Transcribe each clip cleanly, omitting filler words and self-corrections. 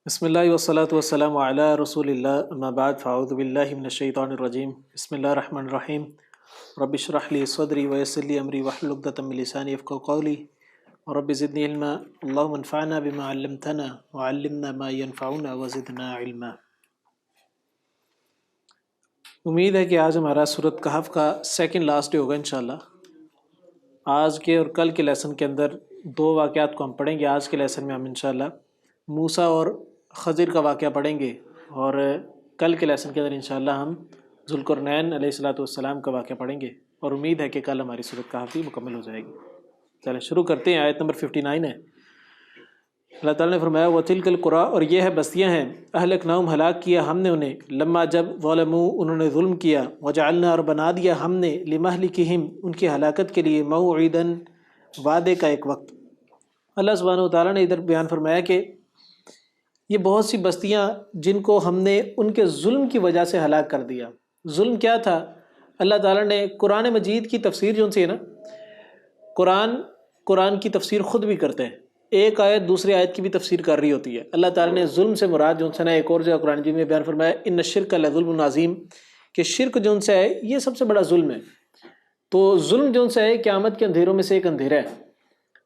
بسم اللہ والصلاة والسلام علی رسول اللہ اما بعد فاعوذ باللہ من الشیطان الرجیم بسم اللہ الرحمن الرحیم رب اشرح لی صدری ویسر لی امری واحلل عقدۃ من لسانی یفقهوا قولی رب زدنی علما اللهم انفعنا بما علمتنا وعلمنا ما ينفعنا وزدنا علما۔ امید ہے کہ آج ہمارا سورۃ کہف کا سیکنڈ لاسٹ ڈے ہوگا انشاءاللہ۔ آج کے اور کل کے لیسن کے اندر دو واقعات کو ہم پڑھیں گے۔ آج کے لیسن میں ہم انشاءاللہ موسیٰ اور خضر کا واقعہ پڑھیں گے، اور کل کے لیسن کے اندر انشاءاللہ ہم ذوالقرنین علیہ السلام کا واقعہ پڑھیں گے، اور امید ہے کہ کل ہماری سورۃ کہف بھی مکمل ہو جائے گی۔ چلیں شروع کرتے ہیں۔ آیت نمبر 59 ہے۔ اللہ تعالیٰ نے فرمایا وَتِلْكَ الْقُرَىٰ، اور یہ ہے بستیاں ہیں، اہلکناہم ہلاک کیا ہم نے انہیں، لما جب ظلموا انہوں نے ظلم کیا، وجعلنا اور بنا دیا ہم نے لمہلکہم ان کی ہلاکت کے لیے موعداً وعدے کا ایک وقت۔ اللہ سبحانہ وتعالیٰ نے ادھر بیان فرمایا کہ یہ بہت سی بستیاں جن کو ہم نے ان کے ظلم کی وجہ سے ہلاک کر دیا۔ ظلم کیا تھا؟ اللہ تعالیٰ نے قرآن مجید کی تفسیر جو ان سے ہے نا، قرآن کی تفسیر خود بھی کرتے ہیں، ایک آیت دوسری آیت کی بھی تفسیر کر رہی ہوتی ہے۔ اللہ تعالیٰ نے ظلم سے مراد جو ان سے نا ایک اور جگہ قرآن مجید میں بیان فرمایا ان الشرک لظلم عظیم، کہ شرک جو ان سے ہے یہ سب سے بڑا ظلم ہے۔ تو ظلم جو ان سے ہے قیامت کے اندھیروں میں سے ایک اندھیرا ہے۔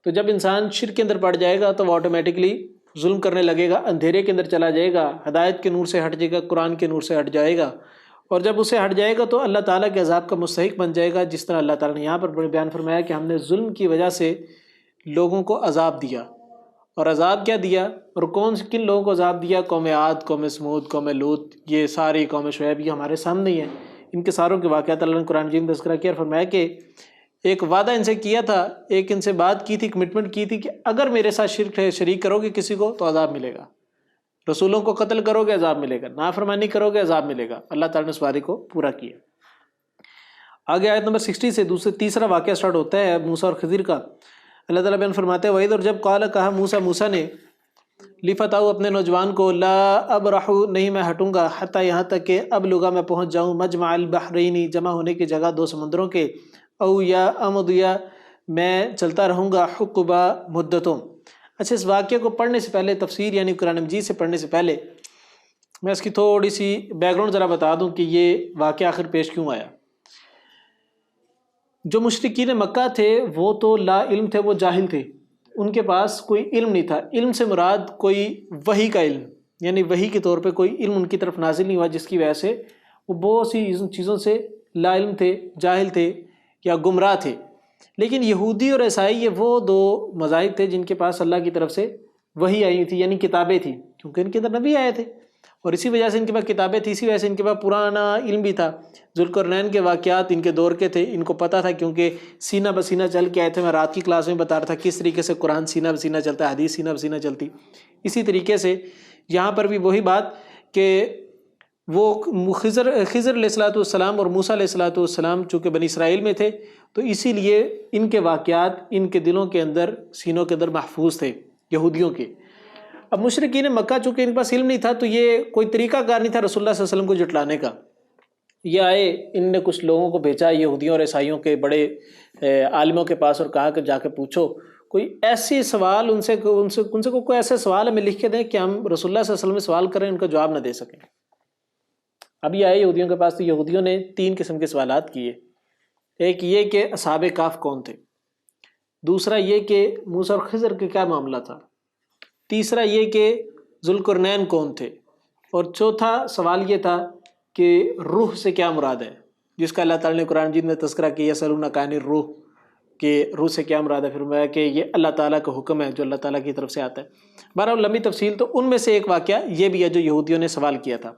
تو جب انسان شرک کے اندر پڑ جائے گا تو وہ آٹومیٹکلی ظلم کرنے لگے گا، اندھیرے کے اندر چلا جائے گا، ہدایت کے نور سے ہٹ جائے گا، قرآن کے نور سے ہٹ جائے گا، اور جب اسے ہٹ جائے گا تو اللہ تعالیٰ کے عذاب کا مستحق بن جائے گا، جس طرح اللہ تعالیٰ نے یہاں پر بیان فرمایا کہ ہم نے ظلم کی وجہ سے لوگوں کو عذاب دیا۔ اور عذاب کیا دیا، اور کن لوگوں کو عذاب دیا؟ قوم عاد، قوم سمود، قوم لوط، یہ ساری قوم شعیب، یہ ہمارے سامنے ہی ہیں۔ ان کے ساروں کے واقعات اللہ نے قرآن مجید میں تذکرہ کیا اور فرمایا کہ ایک وعدہ ان سے کیا تھا، ایک ان سے بات کی تھی، کمٹمنٹ کی تھی کہ اگر میرے ساتھ شریک کرو گے کسی کو تو عذاب ملے گا، رسولوں کو قتل کرو گے عذاب ملے گا، نافرمانی کرو گے عذاب ملے گا۔ اللہ تعالیٰ نے اس وعدے کو پورا کیا۔ آگے آیت نمبر 60 سے تیسرا واقعہ سٹارٹ ہوتا ہے موسیٰ اور خضر کا۔ اللہ تعالیٰ بیان فرماتے ہیں وَإِذْ، اور جب قال کہا موسیٰ نے لِفَتَاهُ اپنے نوجوان کو، لا ابرح نہیں میں ہٹوں گا، حتیٰ یہاں تک کہ ابلغ میں پہنچ جاؤں مجمع البحرین جمع ہونے کی جگہ دو سمندروں کے، او یا امد یا میں چلتا رہوں گا حقبہ مدتوں۔ اچھا، اس واقعے کو پڑھنے سے پہلے تفسیر یعنی قرآن مجید سے پڑھنے سے پہلے میں اس کی تھوڑی سی بیک گراؤنڈ ذرا بتا دوں کہ یہ واقعہ آخر پیش کیوں آیا۔ جو مشرکین مکہ تھے وہ تو لا علم تھے، وہ جاہل تھے، ان کے پاس کوئی علم نہیں تھا۔ علم سے مراد کوئی وحی کا علم، یعنی وحی کے طور پہ کوئی علم ان کی طرف نازل نہیں ہوا، جس کی وجہ سے وہ بہت سی چیزوں سے لا علم تھے، جاہل تھے یا گمراہ تھے۔ لیکن یہودی اور عیسائی یہ وہ دو مذاہب تھے جن کے پاس اللہ کی طرف سے وحی آئی تھی، یعنی کتابیں تھیں، کیونکہ ان کے اندر نبی آئے تھے، اور اسی وجہ سے ان کے پاس کتابیں تھیں، اسی وجہ سے ان کے پاس پرانا علم بھی تھا۔ ذوالقرنین کے واقعات ان کے دور کے تھے، ان کو پتہ تھا، کیونکہ سینہ بسینہ چل کے آئے تھے۔ میں رات کی کلاس میں بتا رہا تھا کس طریقے سے قرآن سینہ بسینہ چلتا ہے، حدیث سینہ بسینہ چلتی۔ اسی طریقے سے یہاں پر بھی وہی بات کہ وہ خضر علیہ السلام اور موسیٰ علیہ السلام چونکہ بنی اسرائیل میں تھے، تو اسی لیے ان کے واقعات ان کے دلوں کے اندر، سینوں کے اندر محفوظ تھے یہودیوں کے۔ اب مشرکین مکہ چونکہ ان کے پاس علم نہیں تھا، تو یہ کوئی طریقہ کار نہیں تھا رسول اللہ صلی اللہ علیہ وسلم کو جھٹلانے کا۔ یہ آئے، ان نے کچھ لوگوں کو بھیجا یہودیوں اور عیسائیوں کے بڑے عالموں کے پاس، اور کہا کہ جا کے پوچھو کوئی ایسی سوال ان سے کوئی ایسے سوال ہمیں لکھ کے دیں کہ ہم رسول اللہ صلی اللہ علیہ وسلم میں سوال کریں، ان کا جواب نہ دے سکیں۔ اب یہ آئے یہودیوں کے پاس، تو یہودیوں نے 3 قسم کے سوالات کیے۔ ایک یہ کہ اصحاب کہف کون تھے، دوسرا یہ کہ موسیٰ اور خضر کے کیا معاملہ تھا، تیسرا یہ کہ ذوالقرنین کون تھے، اور چوتھا سوال یہ تھا کہ روح سے کیا مراد ہے، جس کا اللہ تعالیٰ نے قرآن مجید میں تذکرہ کیا یسألونک عن الروح، کہ روح سے کیا مراد ہے۔ پھر میں کہ یہ اللہ تعالیٰ کا حکم ہے جو اللہ تعالیٰ کی طرف سے آتا ہے۔ بہرحال لمبی تفصیل، تو ان میں سے ایک واقعہ یہ بھی ہے جو یہودیوں نے سوال کیا تھا۔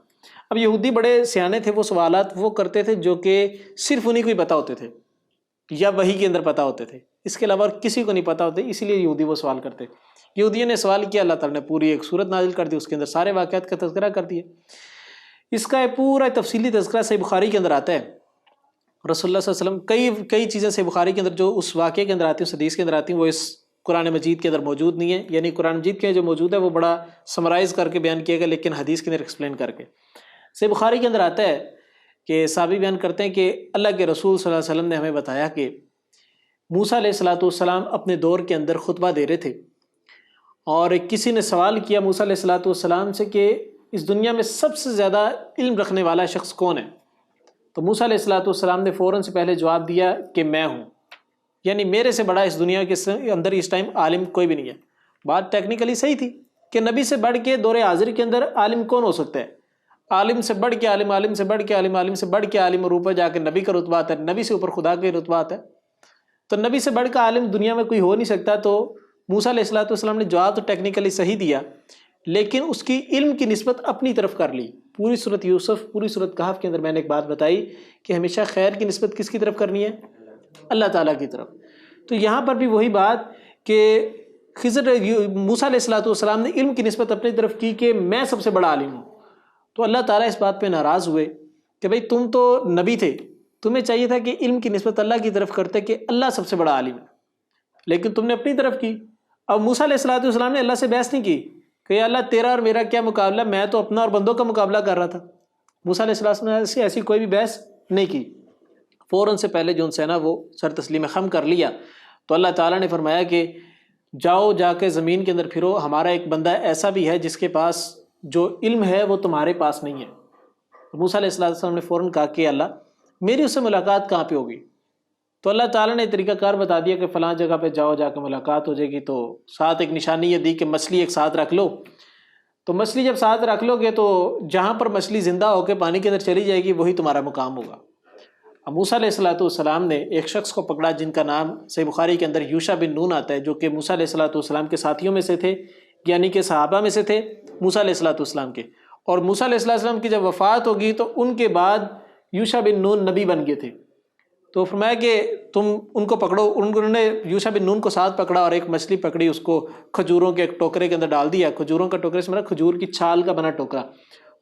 اب یہودی بڑے سیانے تھے، وہ سوالات وہ کرتے تھے جو کہ صرف انہیں کو ہی پتہ ہوتے تھے، یا وحی کے اندر پتہ ہوتے تھے، اس کے علاوہ کسی کو نہیں پتہ ہوتے، اسی لیے یہودی وہ سوال کرتے۔ یہودیوں نے سوال کیا، اللہ تعالیٰ نے پوری ایک صورت نازل کر دی، اس کے اندر سارے واقعات کا تذکرہ کر دیا۔ اس کا پورا تفصیلی تذکرہ صحیح بخاری کے اندر آتا ہے۔ رسول اللہ صلی اللہ علیہ وسلم کئی چیزیں صحیح بخاری کے اندر جو اس واقعے کے اندر آتی ہیں، اس حدیث کے اندر آتی ہیں، وہ اس قرآن مجید کے اندر موجود نہیں ہے، یعنی قرآن مجید کے جو موجود ہے وہ بڑا سمرائز کر کے بیان کیا گیا، لیکن حدیث کے اندر ایکسپلین کر کے۔ صحیح بخاری کے اندر آتا ہے کہ صحابی بیان کرتے ہیں کہ اللہ کے رسول صلی اللہ علیہ وسلم نے ہمیں بتایا کہ موسیٰ علیہ السلام اپنے دور کے اندر خطبہ دے رہے تھے، اور کسی نے سوال کیا موسیٰ علیہ الصلوۃ والسلام سے کہ اس دنیا میں سب سے زیادہ علم رکھنے والا شخص کون ہے؟ تو موسیٰ علیہ الصلوۃ والسلام نے فوراً سے پہلے جواب دیا کہ میں ہوں، یعنی میرے سے بڑا اس دنیا کے اندر اس ٹائم عالم کوئی بھی نہیں ہے۔ بات ٹیکنیکلی صحیح تھی کہ نبی سے بڑھ کے دور حاضر کے اندر عالم کون ہو سکتا ہے؟ عالم سے بڑھ کے عالم، عالم سے بڑھ کے عالم، عالم سے بڑھ کے عالم، اور اوپر جا کے نبی کا رتبہ آتا ہے، نبی سے اوپر خدا کا رتبہ آتا ہے۔ تو نبی سے بڑھ کر عالم دنیا میں کوئی ہو نہیں سکتا۔ تو موسیٰ علیہ الصلوۃ والسلام نے جواب تو ٹیکنیکلی صحیح دیا، لیکن اس کی علم کی نسبت اپنی طرف کر لی۔ پوری سورۃ یوسف، پوری سورۃ کہف کے اندر میں نے ایک بات بتائی کہ ہمیشہ خیر کی نسبت کس کی طرف کرنی ہے؟ اللہ تعالیٰ کی طرف۔ تو یہاں پر بھی وہی بات کہ موسیٰ علیہ الصلوۃ والسلام نے علم کی نسبت اپنی طرف کی کہ میں سب سے بڑا عالم ہوں۔ تو اللہ تعالیٰ اس بات پہ ناراض ہوئے کہ بھئی تم تو نبی تھے، تمہیں چاہیے تھا کہ علم کی نسبت اللہ کی طرف کرتے کہ اللہ سب سے بڑا عالم ہے، لیکن تم نے اپنی طرف کی۔ اب موسیٰ علیہ الصلوۃ والسلام نے اللہ سے بحث نہیں کی کہ یا اللہ تیرا اور میرا کیا مقابلہ، میں تو اپنا اور بندوں کا مقابلہ کر رہا تھا۔ موسیٰ علیہ السلام نے ایسی کوئی بھی بحث نہیں کی، فوراً سے پہلے جو ان سے نا وہ سر تسلیم خم کر لیا۔ تو اللہ تعالیٰ نے فرمایا کہ جاؤ، جا کے زمین کے اندر پھرو، ہمارا ایک بندہ ایسا بھی ہے جس کے پاس جو علم ہے وہ تمہارے پاس نہیں ہے۔ موسیٰ علیہ السلام نے فوراً کہا کہ اللہ میری اس سے ملاقات کہاں پہ ہوگی؟ تو اللہ تعالیٰ نے طریقہ کار بتا دیا کہ فلاں جگہ پہ جاؤ، جا کے ملاقات ہو جائے گی۔ تو ساتھ ایک نشانی یہ دی کہ مچھلی ایک ساتھ رکھ لو۔ تو مچھلی جب ساتھ رکھ لو گے تو جہاں پر مچھلی زندہ ہو کے پانی کے اندر چلی جائے گی وہی تمہارا مقام ہوگا۔ اب موسیٰ علیہ الصلوۃ والسلام نے ایک شخص کو پکڑا جن کا نام صحیح بخاری کے اندر یوشع بن نون آتا ہے، جو کہ موسیٰ علیہ الصلوۃ والسلام کے ساتھیوں میں سے تھے، یعنی کہ صحابہ میں سے تھے موسیٰ علیہ الصلوۃ والسلام کے۔ اور موسیٰ علیہ السلام کی جب وفات ہوگی تو ان کے بعد یوشع بن نون نبی بن گئے تھے۔ تو فرمایا کہ تم ان کو پکڑو۔ انہوں نے یوشع بن نون کو ساتھ پکڑا اور ایک مچھلی پکڑی، اس کو کھجوروں کے ایک ٹوکرے کے اندر ڈال دیا۔ کھجوروں کا ٹوکرے سے مراد کھجور کی چھال کا بنا ٹوکرا،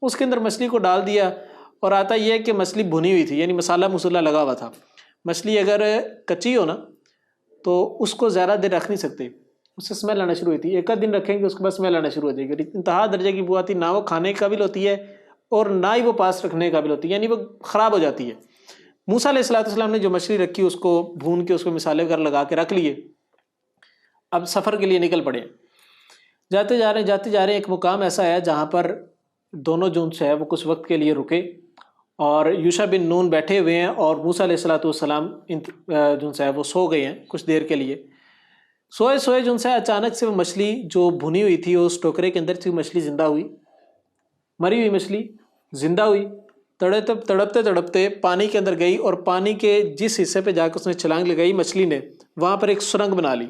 اس کے اندر مچھلی کو ڈال دیا۔ اور آتا یہ ہے کہ مچھلی بھنی ہوئی تھی، یعنی مسالہ مسلہ لگا ہوا تھا۔ مچھلی اگر کچی ہو نا تو اس کو زیادہ دیر رکھ نہیں سکتے، اس سے اسمیل آنا شروع ہوتی ہے۔ ایک آدھ دن رکھیں گے اس کے بعد اسمیل آنا شروع ہو جائے گی، انتہا درجے کی بو آتی، نہ وہ کھانے کے قابل ہوتی ہے اور نہ ہی وہ پاس رکھنے کے قابل ہوتی ہے، یعنی وہ خراب ہو جاتی ہے۔ موسیٰ علیہ السلام نے جو مچھلی رکھی اس کو بھون کے اس کو مسالے وغیرہ لگا کے رکھ لیے۔ اب سفر کے لیے نکل پڑے، جاتے جا رہے ہیں، ایک مقام ایسا ہے جہاں پر دونوں جو ہے وہ کچھ وقت کے لیے رکے، اور یوشع بن نون بیٹھے ہوئے ہیں اور موسیٰ علیہ السلام جو ہے وہ سو گئے ہیں کچھ دیر کے لیے۔ سوئے جو ہے اچانک سے وہ مچھلی جو بھنی ہوئی تھی اس ٹوکرے کے اندر تھی، مچھلی زندہ ہوئی، مری ہوئی مچھلی زندہ ہوئی، تڑپتے پانی کے اندر گئی، اور پانی کے جس حصے پہ جا کے اس نے چھلانگ لگائی مچھلی نے، وہاں پر ایک سرنگ بنا لی،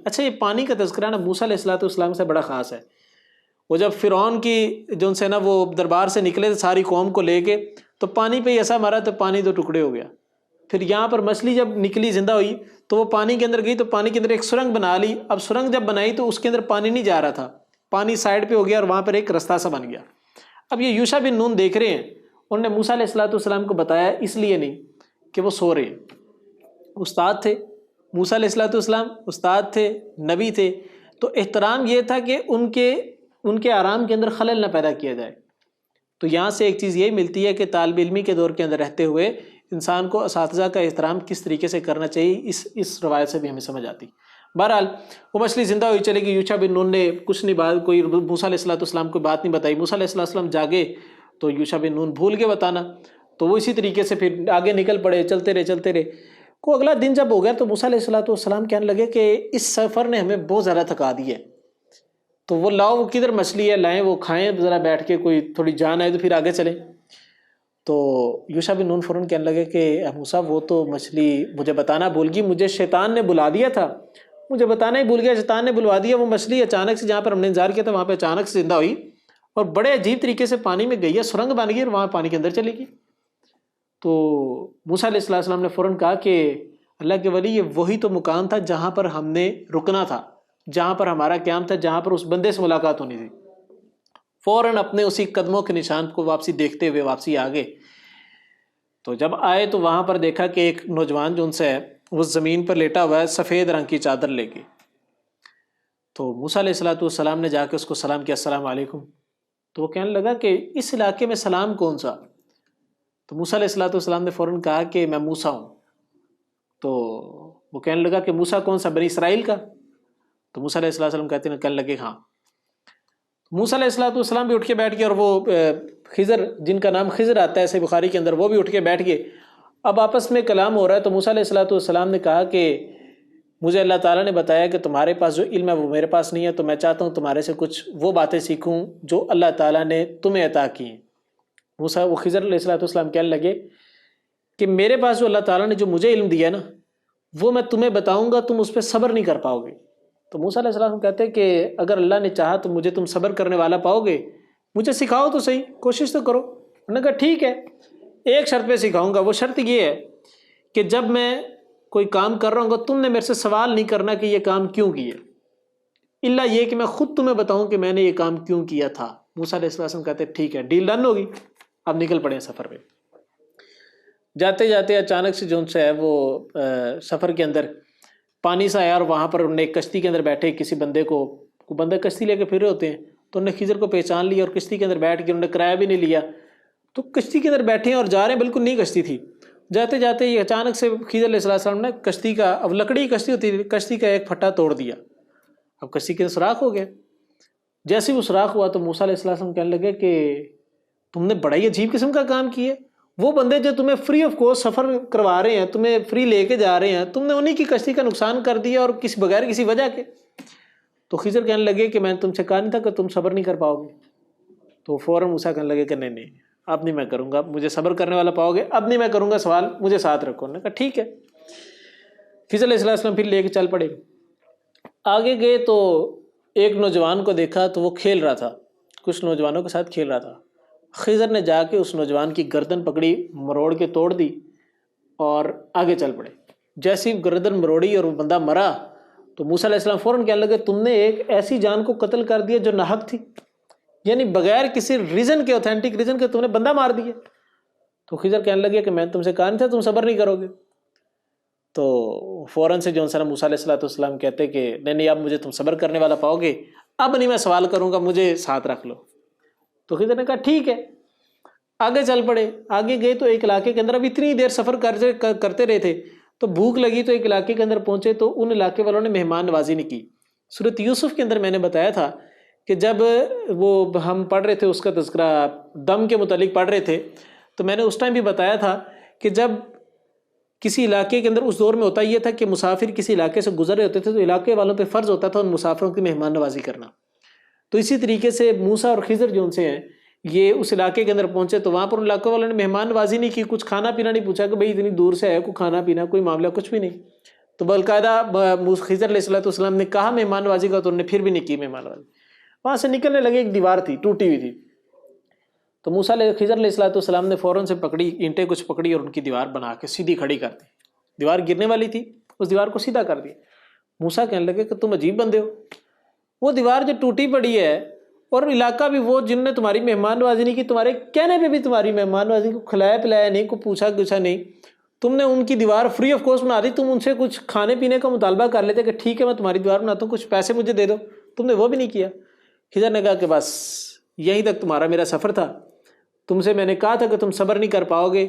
اچھا یہ پانی کا تذکرہ نا موسیٰ علیہ السلام سے بڑا خاص ہے۔ وہ جب فرعون کی جو سے نا وہ دربار سے نکلے ساری قوم کو لے کے، تو پانی پہ ایسا مارا تو پانی دو ٹکڑے ہو گیا۔ پھر یہاں پر مچھلی جب نکلی زندہ ہوئی تو وہ پانی کے اندر گئی، تو پانی کے اندر ایک سرنگ بنا لی۔ اب سرنگ جب بنائی تو اس کے اندر پانی نہیں جا رہا تھا، پانی سائڈ پہ ہو گیا اور وہاں پر ایک رستہ سا بن گیا۔ اب یہ یوشع بن نون دیکھ رہے ہیں، انہوں نے موسیٰ علیہ السلام کو بتایا اس لیے نہیں کہ وہ سو رہے ہیں، استاد تھے موسیٰ علیہ السلام، استاد تھے، نبی تھے، تو احترام یہ تھا کہ ان کے آرام کے اندر خلل نہ پیدا کیا جائے۔ تو یہاں سے ایک چیز یہی ملتی ہے کہ طالب علمی کے دور کے اندر رہتے ہوئے انسان کو اساتذہ کا احترام کس طریقے سے کرنا چاہیے، اس روایت سے بھی ہمیں سمجھ آتی۔ بہرحال وہ مچھلی زندہ ہوئی چلے گی، یوشع بن نون نے کچھ نہیں بات، کوئی موسیٰ علیہ السلام کو بات نہیں بتائی۔ موسیٰ علیہ السلام جاگے تو یوشع بن نون بھول کے بتانا، تو وہ اسی طریقے سے پھر آگے نکل پڑے، چلتے رہے۔ کو اگلا دن جب ہو گیا تو موسیٰ علیہ السلام کہنے لگے کہ اس سفر نے ہمیں بہت زیادہ تھکا دی ہے، تو وہ لاؤ، وہ کدھر مچھلی ہے لائیں، وہ کھائیں ذرا بیٹھ کے، کوئی تھوڑی جان آئے تو پھر آگے چلیں۔ تو یوشع بن نون فوراً کہنے لگے کہ موسیٰ وہ تو مچھلی مجھے بتانا بھول گئی، مجھے شیطان نے بلا دیا تھا، مجھے بتانا ہی بھول گیا، شیطان نے بلوا دیا۔ وہ مچھلی اچانک سے جہاں پر ہم نے انتظار کیا تھا وہاں پہ اچانک سے زندہ ہوئی اور بڑے عجیب طریقے سے پانی میں گئی ہے، سرنگ بن گئی اور وہاں پانی کے اندر چلے گی۔ تو موسیٰ علیہ السلام نے فوراً کہا کہ اللہ کے ولی یہ وہی تو مکان تھا جہاں پر ہم نے رکنا تھا، جہاں پر ہمارا قیام تھا، جہاں پر اس بندے سے ملاقات ہونی تھی۔ فوراً اپنے اسی قدموں کے نشان کو واپسی دیکھتے ہوئے واپسی آ گئے۔ تو جب آئے تو وہاں پر دیکھا کہ ایک نوجوان جو ان سے ہے وہ زمین پر لیٹا ہوا ہے سفید رنگ کی چادر لے کے۔ تو موسیٰ علیہ السلام نے جا کے اس کو سلام کیا، السلام علیکم۔ تو وہ کہنے لگا کہ اس علاقے میں سلام کون سا؟ تو موسیٰ علیہ السلام نے فوراً کہا کہ میں موسیٰ ہوں۔ تو وہ کہنے لگا کہ موسیٰ کون سا، بنی اسرائیل کا؟ تو موسیٰ علیہ السلام کہتے ہیں، کہنے لگے ہاں۔ موسیٰ علیہ السلام بھی اٹھ کے بیٹھ گئے، اور وہ خضر جن کا نام خضر آتا ہے صحیح بخاری کے اندر، وہ بھی اٹھ کے بیٹھ گئے۔ اب آپس میں کلام ہو رہا ہے، تو موسیٰ علیہ السلام نے کہا کہ مجھے اللہ تعالیٰ نے بتایا کہ تمہارے پاس جو علم ہے وہ میرے پاس نہیں ہے، تو میں چاہتا ہوں تمہارے سے کچھ وہ باتیں سیکھوں جو اللہ تعالیٰ نے تمہیں عطا کی ہیں۔ وہ خضر علیہ السلام کہنے لگے کہ میرے پاس جو اللہ تعالیٰ نے جو مجھے علم دیا نا، وہ میں تمہیں بتاؤں گا، تم اس پہ صبر نہیں کر پاؤ گے۔ تو موسیٰ علیہ السلام کہتے ہیں کہ اگر اللہ نے چاہا تو مجھے تم صبر کرنے والا پاؤ گے، مجھے سکھاؤ تو صحیح، کوشش تو کرو۔ انہوں نے کہا ٹھیک ہے، ایک شرط پہ سکھاؤں گا، وہ شرط یہ ہے کہ جب میں کوئی کام کر رہا ہوں گا تم نے میرے سے سوال نہیں کرنا کہ یہ کام کیوں کیا، الا یہ کہ میں خود تمہیں بتاؤں کہ میں نے یہ کام کیوں کیا تھا۔ موسیٰ علیہ السلام کہتے ہیں ٹھیک ہے، ڈیل ڈن ہوگی، اب نکل پڑے سفر پہ۔ جاتے جاتے اچانک سے جو ان سے ہے وہ سفر کے اندر پانی سا آیا، اور وہاں پر انہوں نے ایک کشتی کے اندر بیٹھے کسی بندے کو بندے کشتی لے کے پھر رہے ہوتے ہیں، تو انہوں نے خضر کو پہچان لیا اور کشتی کے اندر بیٹھ کے، انہوں نے کرایہ بھی نہیں لیا، تو کشتی کے اندر بیٹھے ہیں اور جا رہے ہیں، بالکل نئی کشتی تھی۔ جاتے جاتے یہ اچانک سے خضر علیہ السلام نے کشتی کا، اب لکڑی کشتی ہوتی ہے، کشتی کا ایک پھٹا توڑ دیا، اب کشتی کے سوراخ ہو گیا۔ جیسے وہ سوراخ ہوا تو موسیٰ علیہ السلام کہنے لگے کہ تم نے بڑا ہی عجیب قسم کا کام کیا، وہ بندے جو تمہیں فری آف کاسٹ سفر کروا رہے ہیں، تمہیں فری لے کے جا رہے ہیں، تم نے انہی کی کشتی کا نقصان کر دیا، اور بغیر کسی وجہ کے۔ تو خضر کہنے لگے کہ میں نے تم سے کہا نہیں تھا کہ تم صبر نہیں کر پاؤ گے؟ تو فوراً موسیٰ کہنے لگے کہ نہیں، اب نہیں میں کروں گا، مجھے صبر کرنے والا پاؤ گے، اب نہیں میں کروں گا سوال، مجھے ساتھ رکھو۔ انہوں نے کہا ٹھیک ہے۔ خضر علیہ السلام پھر لے کے چل پڑے، آگے گئے تو ایک نوجوان کو دیکھا تو وہ کھیل رہا تھا، کچھ نوجوانوں کے ساتھ کھیل رہا تھا۔ خضر نے جا کے اس نوجوان کی گردن پکڑی، مروڑ کے توڑ دی اور آگے چل پڑے۔ جیسی گردن مروڑی اور وہ بندہ مرا تو موسیٰ علیہ السلام فوراً کہنے لگے تم نے ایک ایسی جان کو قتل کر دیا جو ناحق تھی، یعنی بغیر کسی ریزن کے، اوتھینٹک ریزن کے تم نے بندہ مار دیا۔ تو خضر کہنے لگے کہ میں تم سے کہا نہیں تھا تم صبر نہیں کرو گے؟ تو فوراً سے جو انسان موسیٰ علیہ السلام کہتے کہ نہیں اب مجھے تم صبر کرنے والا پاؤ گے، اب نہیں میں سوال کروں گا، مجھے ساتھ رکھ لو۔ تو خضر نے کہا ٹھیک ہے، آگے چل پڑے۔ آگے گئے تو ایک علاقے کے اندر، اب اتنی دیر سفر کرتے رہے تھے تو بھوک لگی، تو ایک علاقے کے اندر پہنچے تو ان علاقے والوں نے مہمان نوازی نہیں کی۔ سورۃ یوسف کے اندر میں نے بتایا تھا کہ جب وہ ہم پڑھ رہے تھے اس کا تذکرہ دم کے متعلق پڑھ رہے تھے، تو میں نے اس ٹائم بھی بتایا تھا کہ جب کسی علاقے کے اندر اس دور میں ہوتا یہ تھا کہ مسافر کسی علاقے سے گزر رہے ہوتے تھے تو علاقے والوں پہ فرض ہوتا تھا ان مسافروں کی مہمان نوازی کرنا۔ تو اسی طریقے سے موسیٰ اور خضر جو ان سے ہیں یہ اس علاقے کے اندر پہنچے تو وہاں پر ان علاقوں والوں نے مہمان نوازی نہیں کی، کچھ کھانا پینا نہیں پوچھا کہ بھئی اتنی دور سے ہے، کوئی کھانا پینا کوئی معاملہ کچھ بھی نہیں۔ تو باقاعدہ خضر علیہ السلام نے کہا مہمان نوازی کا تو انہوں نے پھر بھی نہیں کی مہمان نوازی۔ وہاں سے نکلنے لگے، ایک دیوار تھی ٹوٹی ہوئی تھی، تو خضر علیہ السلام نے فوراً سے پکڑی، اینٹیں کچھ پکڑی اور ان کی دیوار بنا کے سیدھی کھڑی کر دی۔ دیوار گرنے والی تھی، اس دیوار کو سیدھا کر دیا۔ موسیٰ کہنے لگے کہ تم عجیب بندے ہو، وہ دیوار جو ٹوٹی پڑی ہے اور علاقہ بھی وہ جن نے تمہاری مہمان نوازی نہیں کی، تمہارے کہنے پہ بھی تمہاری مہمان نوازی کو کھلایا پلایا نہیں، کو پوچھا گچھا نہیں، تم نے ان کی دیوار فری آف کاسٹ بنا دی، تم ان سے کچھ کھانے پینے کا مطالبہ کر لیتے کہ ٹھیک ہے میں تمہاری دیوار بناتا ہوں، کچھ پیسے مجھے دے دو، تم نے وہ بھی نہیں کیا۔ خضر نے کہا کہ بس یہیں تک تمہارا میرا سفر تھا، تم سے میں نے کہا تھا کہ تم صبر نہیں کر پاؤ گے،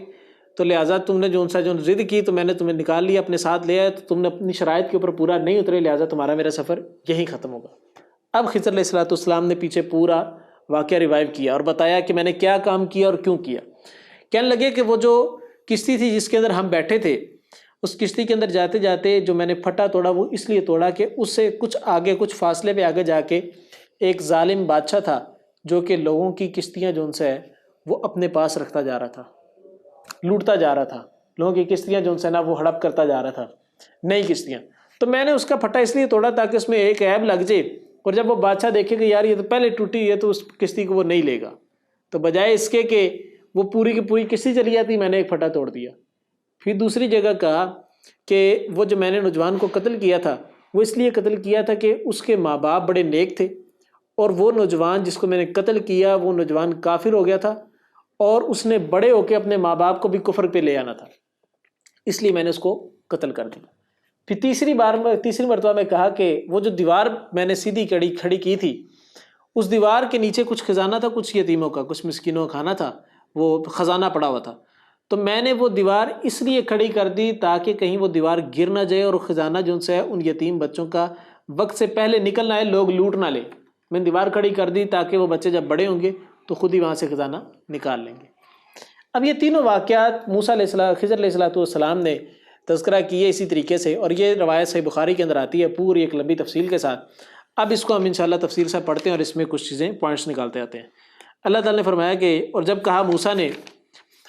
تو لہٰذا تم نے جو ضد کی تو میں نے تمہیں نکال لیا، اپنے ساتھ لے آیا، تو تم نے اپنی شرائط کے اوپر پورا نہیں اترے، لہٰذا تمہارا میرا سفر یہیں ختم ہوگا۔ اب خضر علیہ السلام نے پیچھے پورا واقعہ ریوائیو کیا اور بتایا کہ میں نے کیا کام کیا اور کیوں کیا۔ کہنے لگے کہ وہ جو کشتی تھی جس کے اندر ہم بیٹھے تھے، اس کشتی کے اندر جاتے جاتے جو میں نے پھٹا توڑا وہ اس لیے توڑا کہ اس سے کچھ آگے، کچھ فاصلے پہ آگے جا کے ایک ظالم بادشاہ تھا جو کہ لوگوں کی کشتیاں جو ان سے ہے وہ اپنے پاس رکھتا جا رہا تھا، لوٹتا جا رہا تھا، لوگوں کی کشتیاں جو ان سے نا وہ ہڑپ کرتا جا رہا تھا، نئی کشتیاں۔ تو میں نے اس کا پھٹا اس لیے توڑا تاکہ اس میں ایک عیب لگ جائے، اور جب وہ بادشاہ دیکھے کہ یار یہ تو پہلے ٹوٹی ہے تو اس کشتی کو وہ نہیں لے گا، تو بجائے اس کے کہ وہ پوری کی پوری کشتی چلی جاتی، میں نے ایک پھٹا توڑ دیا۔ پھر دوسری جگہ کہا کہ وہ جو میں نے نوجوان کو قتل کیا تھا وہ اس لیے قتل کیا تھا کہ اس کے ماں باپ بڑے نیک تھے، اور وہ نوجوان جس کو میں نے قتل کیا وہ نوجوان کافر ہو گیا تھا، اور اس نے بڑے ہو کے اپنے ماں باپ کو بھی کفر پہ لے آنا تھا، اس لیے میں نے اس کو قتل کر دیا۔ پھر تیسری مرتبہ میں کہا کہ وہ جو دیوار میں نے سیدھی کھڑی کی تھی، اس دیوار کے نیچے کچھ خزانہ تھا، کچھ یتیموں کا، کچھ مسکینوں کا کھانا تھا، وہ خزانہ پڑا ہوا تھا۔ تو میں نے وہ دیوار اس لیے کھڑی کر دی تاکہ کہیں وہ دیوار گر نہ جائے اور خزانہ جو ان سے ہے ان یتیم بچوں کا وقت سے پہلے نکل نہ آئے، لوگ لوٹ نہ لیں۔ میں نے دیوار کھڑی کر دی تاکہ وہ بچے جب بڑے ہوں گے تو خود ہی وہاں سے خزانہ نکال لیں گے۔ اب یہ تینوں واقعات موسیٰ علیہ السلام، خضر علیہ السلام نے تذکرہ کیے اسی طریقے سے، اور یہ روایت صحیح بخاری کے اندر آتی ہے پوری ایک لمبی تفصیل کے ساتھ۔ اب اس کو ہم انشاءاللہ تفصیل سے پڑھتے ہیں اور اس میں کچھ چیزیں پوائنٹس نکالتے آتے ہیں۔ اللہ تعالیٰ نے فرمایا کہ اور جب کہا موسیٰ نے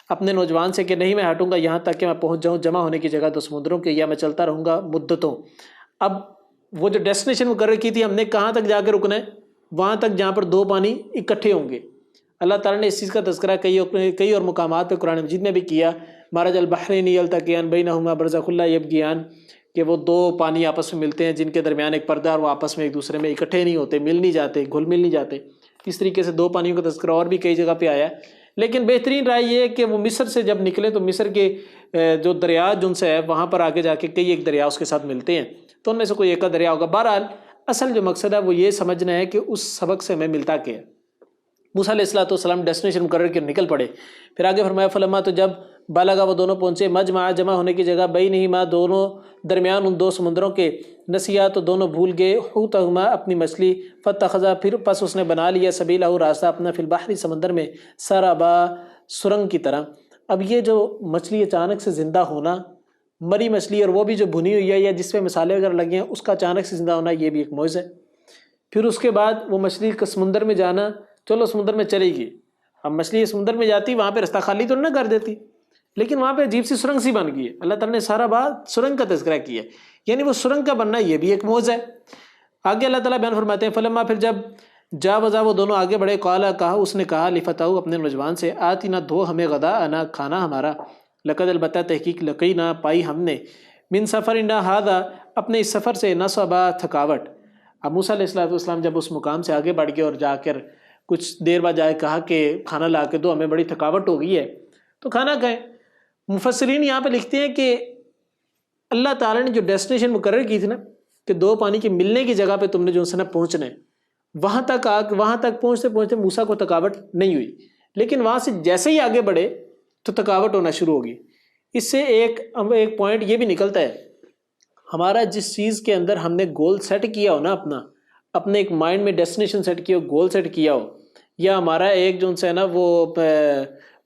اپنے نوجوان سے کہ نہیں میں ہٹوں گا یہاں تک کہ میں پہنچ جاؤں جمع ہونے کی جگہ دو سمندروں کے، یا میں چلتا رہوں گا مدتوں۔ اب وہ جو ڈیسٹینیشن مقرر کی تھی ہم نے کہاں تک جا کے رکنا ہے، وہاں تک جہاں پر دو پانی اکٹھے ہوں گے۔ اللہ تعالیٰ نے اس چیز کا تذکرہ کئی اور مقامات پہ قرآن مجید میں بھی کیا، مرج البحرین یلتقیان بینہما برزخ لا یبغیان، کہ وہ دو پانی آپس میں ملتے ہیں جن کے درمیان ایک پردہ، اور وہ آپس میں ایک دوسرے میں اکٹھے نہیں ہوتے، مل نہیں جاتے، گھل مل نہیں جاتے۔ اس طریقے سے دو پانیوں کا تذکرہ اور بھی کئی جگہ پہ آیا ہے، لیکن بہترین رائے یہ ہے کہ وہ مصر سے جب نکلے تو مصر کے جو دریا جن سے ہے وہاں پر آگے جا کے کئی ایک دریا اس کے ساتھ ملتے ہیں، تو ان میں سے کوئی ایک کا دریا ہوگا۔ بہرحال اصل جو مقصد ہے وہ یہ سمجھنا ہے کہ اس سبق سے ہمیں ملتا کیا ہے۔ موسیٰ علیہ السلام ڈیسٹینیشن مقرر کے نکل پڑے، پھر آگے فرمایا فلما، تو جب بالغا وہ دونوں پہنچے مجمع، جمع ہونے کی جگہ، بینہما دونوں درمیان ان دو سمندروں کے، نسیا تو دونوں بھول گئے، حوتہما اپنی مچھلی، فاتخذا پھر پس اس نے بنا لیا، سبیلہ راستہ اپنا، فی البحر سمندر میں، سرابا سرنگ کی طرح۔ اب یہ جو مچھلی اچانک سے زندہ ہونا، مری مچھلی اور وہ بھی جو بھنی ہوئی ہے یا جس پہ مسالے وغیرہ لگے ہیں اس کا اچانک سے زندہ ہونا، یہ بھی ایک معجزہ ہے۔ پھر اس کے بعد وہ مچھلی کا سمندر میں جانا، چلو سمندر میں چلے گی، اب مچھلی سمندر میں جاتی وہاں پہ رستہ خالی تو نہ کر دیتی، لیکن وہاں پہ عجیب سی سرنگ سی بن گئی ہے۔ اللہ تعالیٰ نے سارا بات سرنگ کا تذکرہ کیا ہے، یعنی وہ سرنگ کا بننا یہ بھی ایک معجزہ ہے۔ آگے اللہ تعالیٰ بیان فرماتے ہیں فلما، پھر جب جاوزا وہ دونوں آگے بڑھے، قالا کہا اس نے کہا لفتاؤ اپنے نوجوان سے، آتینا دو ہمیں غداءنا کھانا ہمارا، لقد البتہ تحقیق لقینا پائی ہم نے، من سفرنا ھذا اپنے اس سفر سے، نصبا تھکاوٹ۔ اب موسیٰ علیہ السلام جب اس مقام سے آگے بڑھ گئے اور جا کر کچھ دیر بعد جائے کہا کہ کھانا لا کے دو ہمیں بڑی تھکاوٹ ہو گئی ہے، تو کھانا کھائیں۔ مفسرین یہاں پہ لکھتے ہیں کہ اللہ تعالیٰ نے جو ڈیسٹینیشن مقرر کی تھی نا کہ دو پانی کے ملنے کی جگہ پہ تم نے جو سے نا پہنچنا ہے، وہاں تک پہنچتے پہنچتے موسیٰ کو تھکاوٹ نہیں ہوئی، لیکن وہاں سے جیسے ہی آگے بڑھے تو تھکاوٹ ہونا شروع ہوگی۔ اس سے ایک پوائنٹ یہ بھی نکلتا ہے، ہمارا جس چیز کے اندر ہم نے گول سیٹ کیا ہو نا، اپنے ایک مائنڈ میں ڈیسٹینیشن سیٹ کیا ہو، گول سیٹ کیا ہو، یا ہمارا ایک جو ہے نا وہ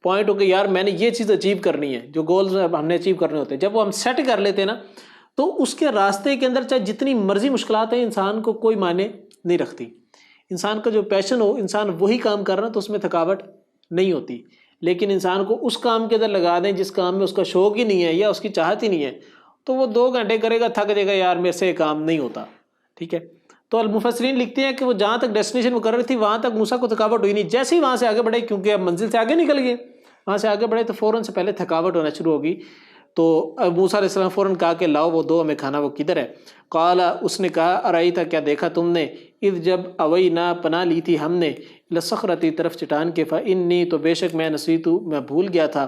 پوائنٹ ہو کہ یار میں نے یہ چیز اچیو کرنی ہے، جو گولز ہم نے اچیو کرنے ہوتے ہیں، جب وہ ہم سیٹ کر لیتے ہیں نا تو اس کے راستے کے اندر چاہے جتنی مرضی مشکلات ہیں انسان کو کوئی معنی نہیں رکھتی۔ انسان کا جو پیشن ہو، انسان وہی کام کر رہا تو اس میں تھکاوٹ نہیں ہوتی، لیکن انسان کو اس کام کے اندر لگا دیں جس کام میں اس کا شوق ہی نہیں ہے یا اس کی چاہت ہی نہیں ہے، تو وہ 2 گھنٹے کرے گا، تھک جائے گا، یار میرے سے کام نہیں ہوتا، ٹھیک ہے۔ تو المفسرین لکھتے ہیں کہ وہ جہاں تک ڈیسٹینیشن مقرر تھی وہاں تک موسیٰ کو تھکاوٹ ہوئی نہیں، جیسے ہی وہاں سے آگے بڑھے کیونکہ اب منزل سے آگے نکل گئے، وہاں سے آگے بڑھے تو فوراً سے پہلے تھکاوٹ ہونا شروع ہوگی۔ تو موسیٰ علیہ السلام فوراً کہا کہ لاؤ وہ دو ہمیں کھانا، وہ کدھر ہے؟ قال اس نے کہا ارائیتا کیا دیکھا تم نے، اذ جب اوینا پناہ لی تھی ہم نے، لصخرتی طرف چٹان کے، فانی تو بے شک میں نسیتو میں بھول گیا تھا،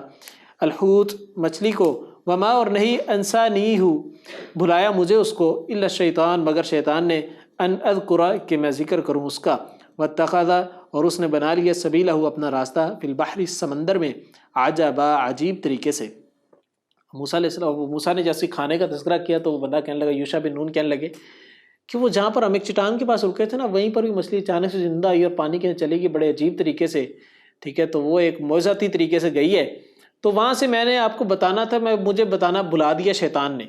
الحوت مچھلی کو، وما اور نہیں انسانیہ بھلایا مجھے اس کو، الا الشیطان مگر شیطان نے، ان اذکر کہ میں ذکر کروں اس کا، واتخذ اور اس نے بنا لیا، سبیلہ اپنا راستہ، فی البحر سمندر میں، عجبا عجیب طریقے سے۔ موسیٰ علیہ السلام، موسیٰ نے جیسے کھانے کا تذکرہ کیا تو وہ بندہ کہنے لگا، یوشع بن نون کہنے لگے کہ وہ جہاں پر ہم ایک چٹان کے پاس رکے تھے نا وہیں پر بھی مچھلی اچانک سے زندہ آئی اور پانی کے چلے گی بڑے عجیب طریقے سے، ٹھیک ہے، تو وہ ایک معجزاتی طریقے سے گئی ہے۔ تو وہاں سے میں نے آپ کو بتانا تھا، مجھے بتانا بھلا دیا شیطان نے۔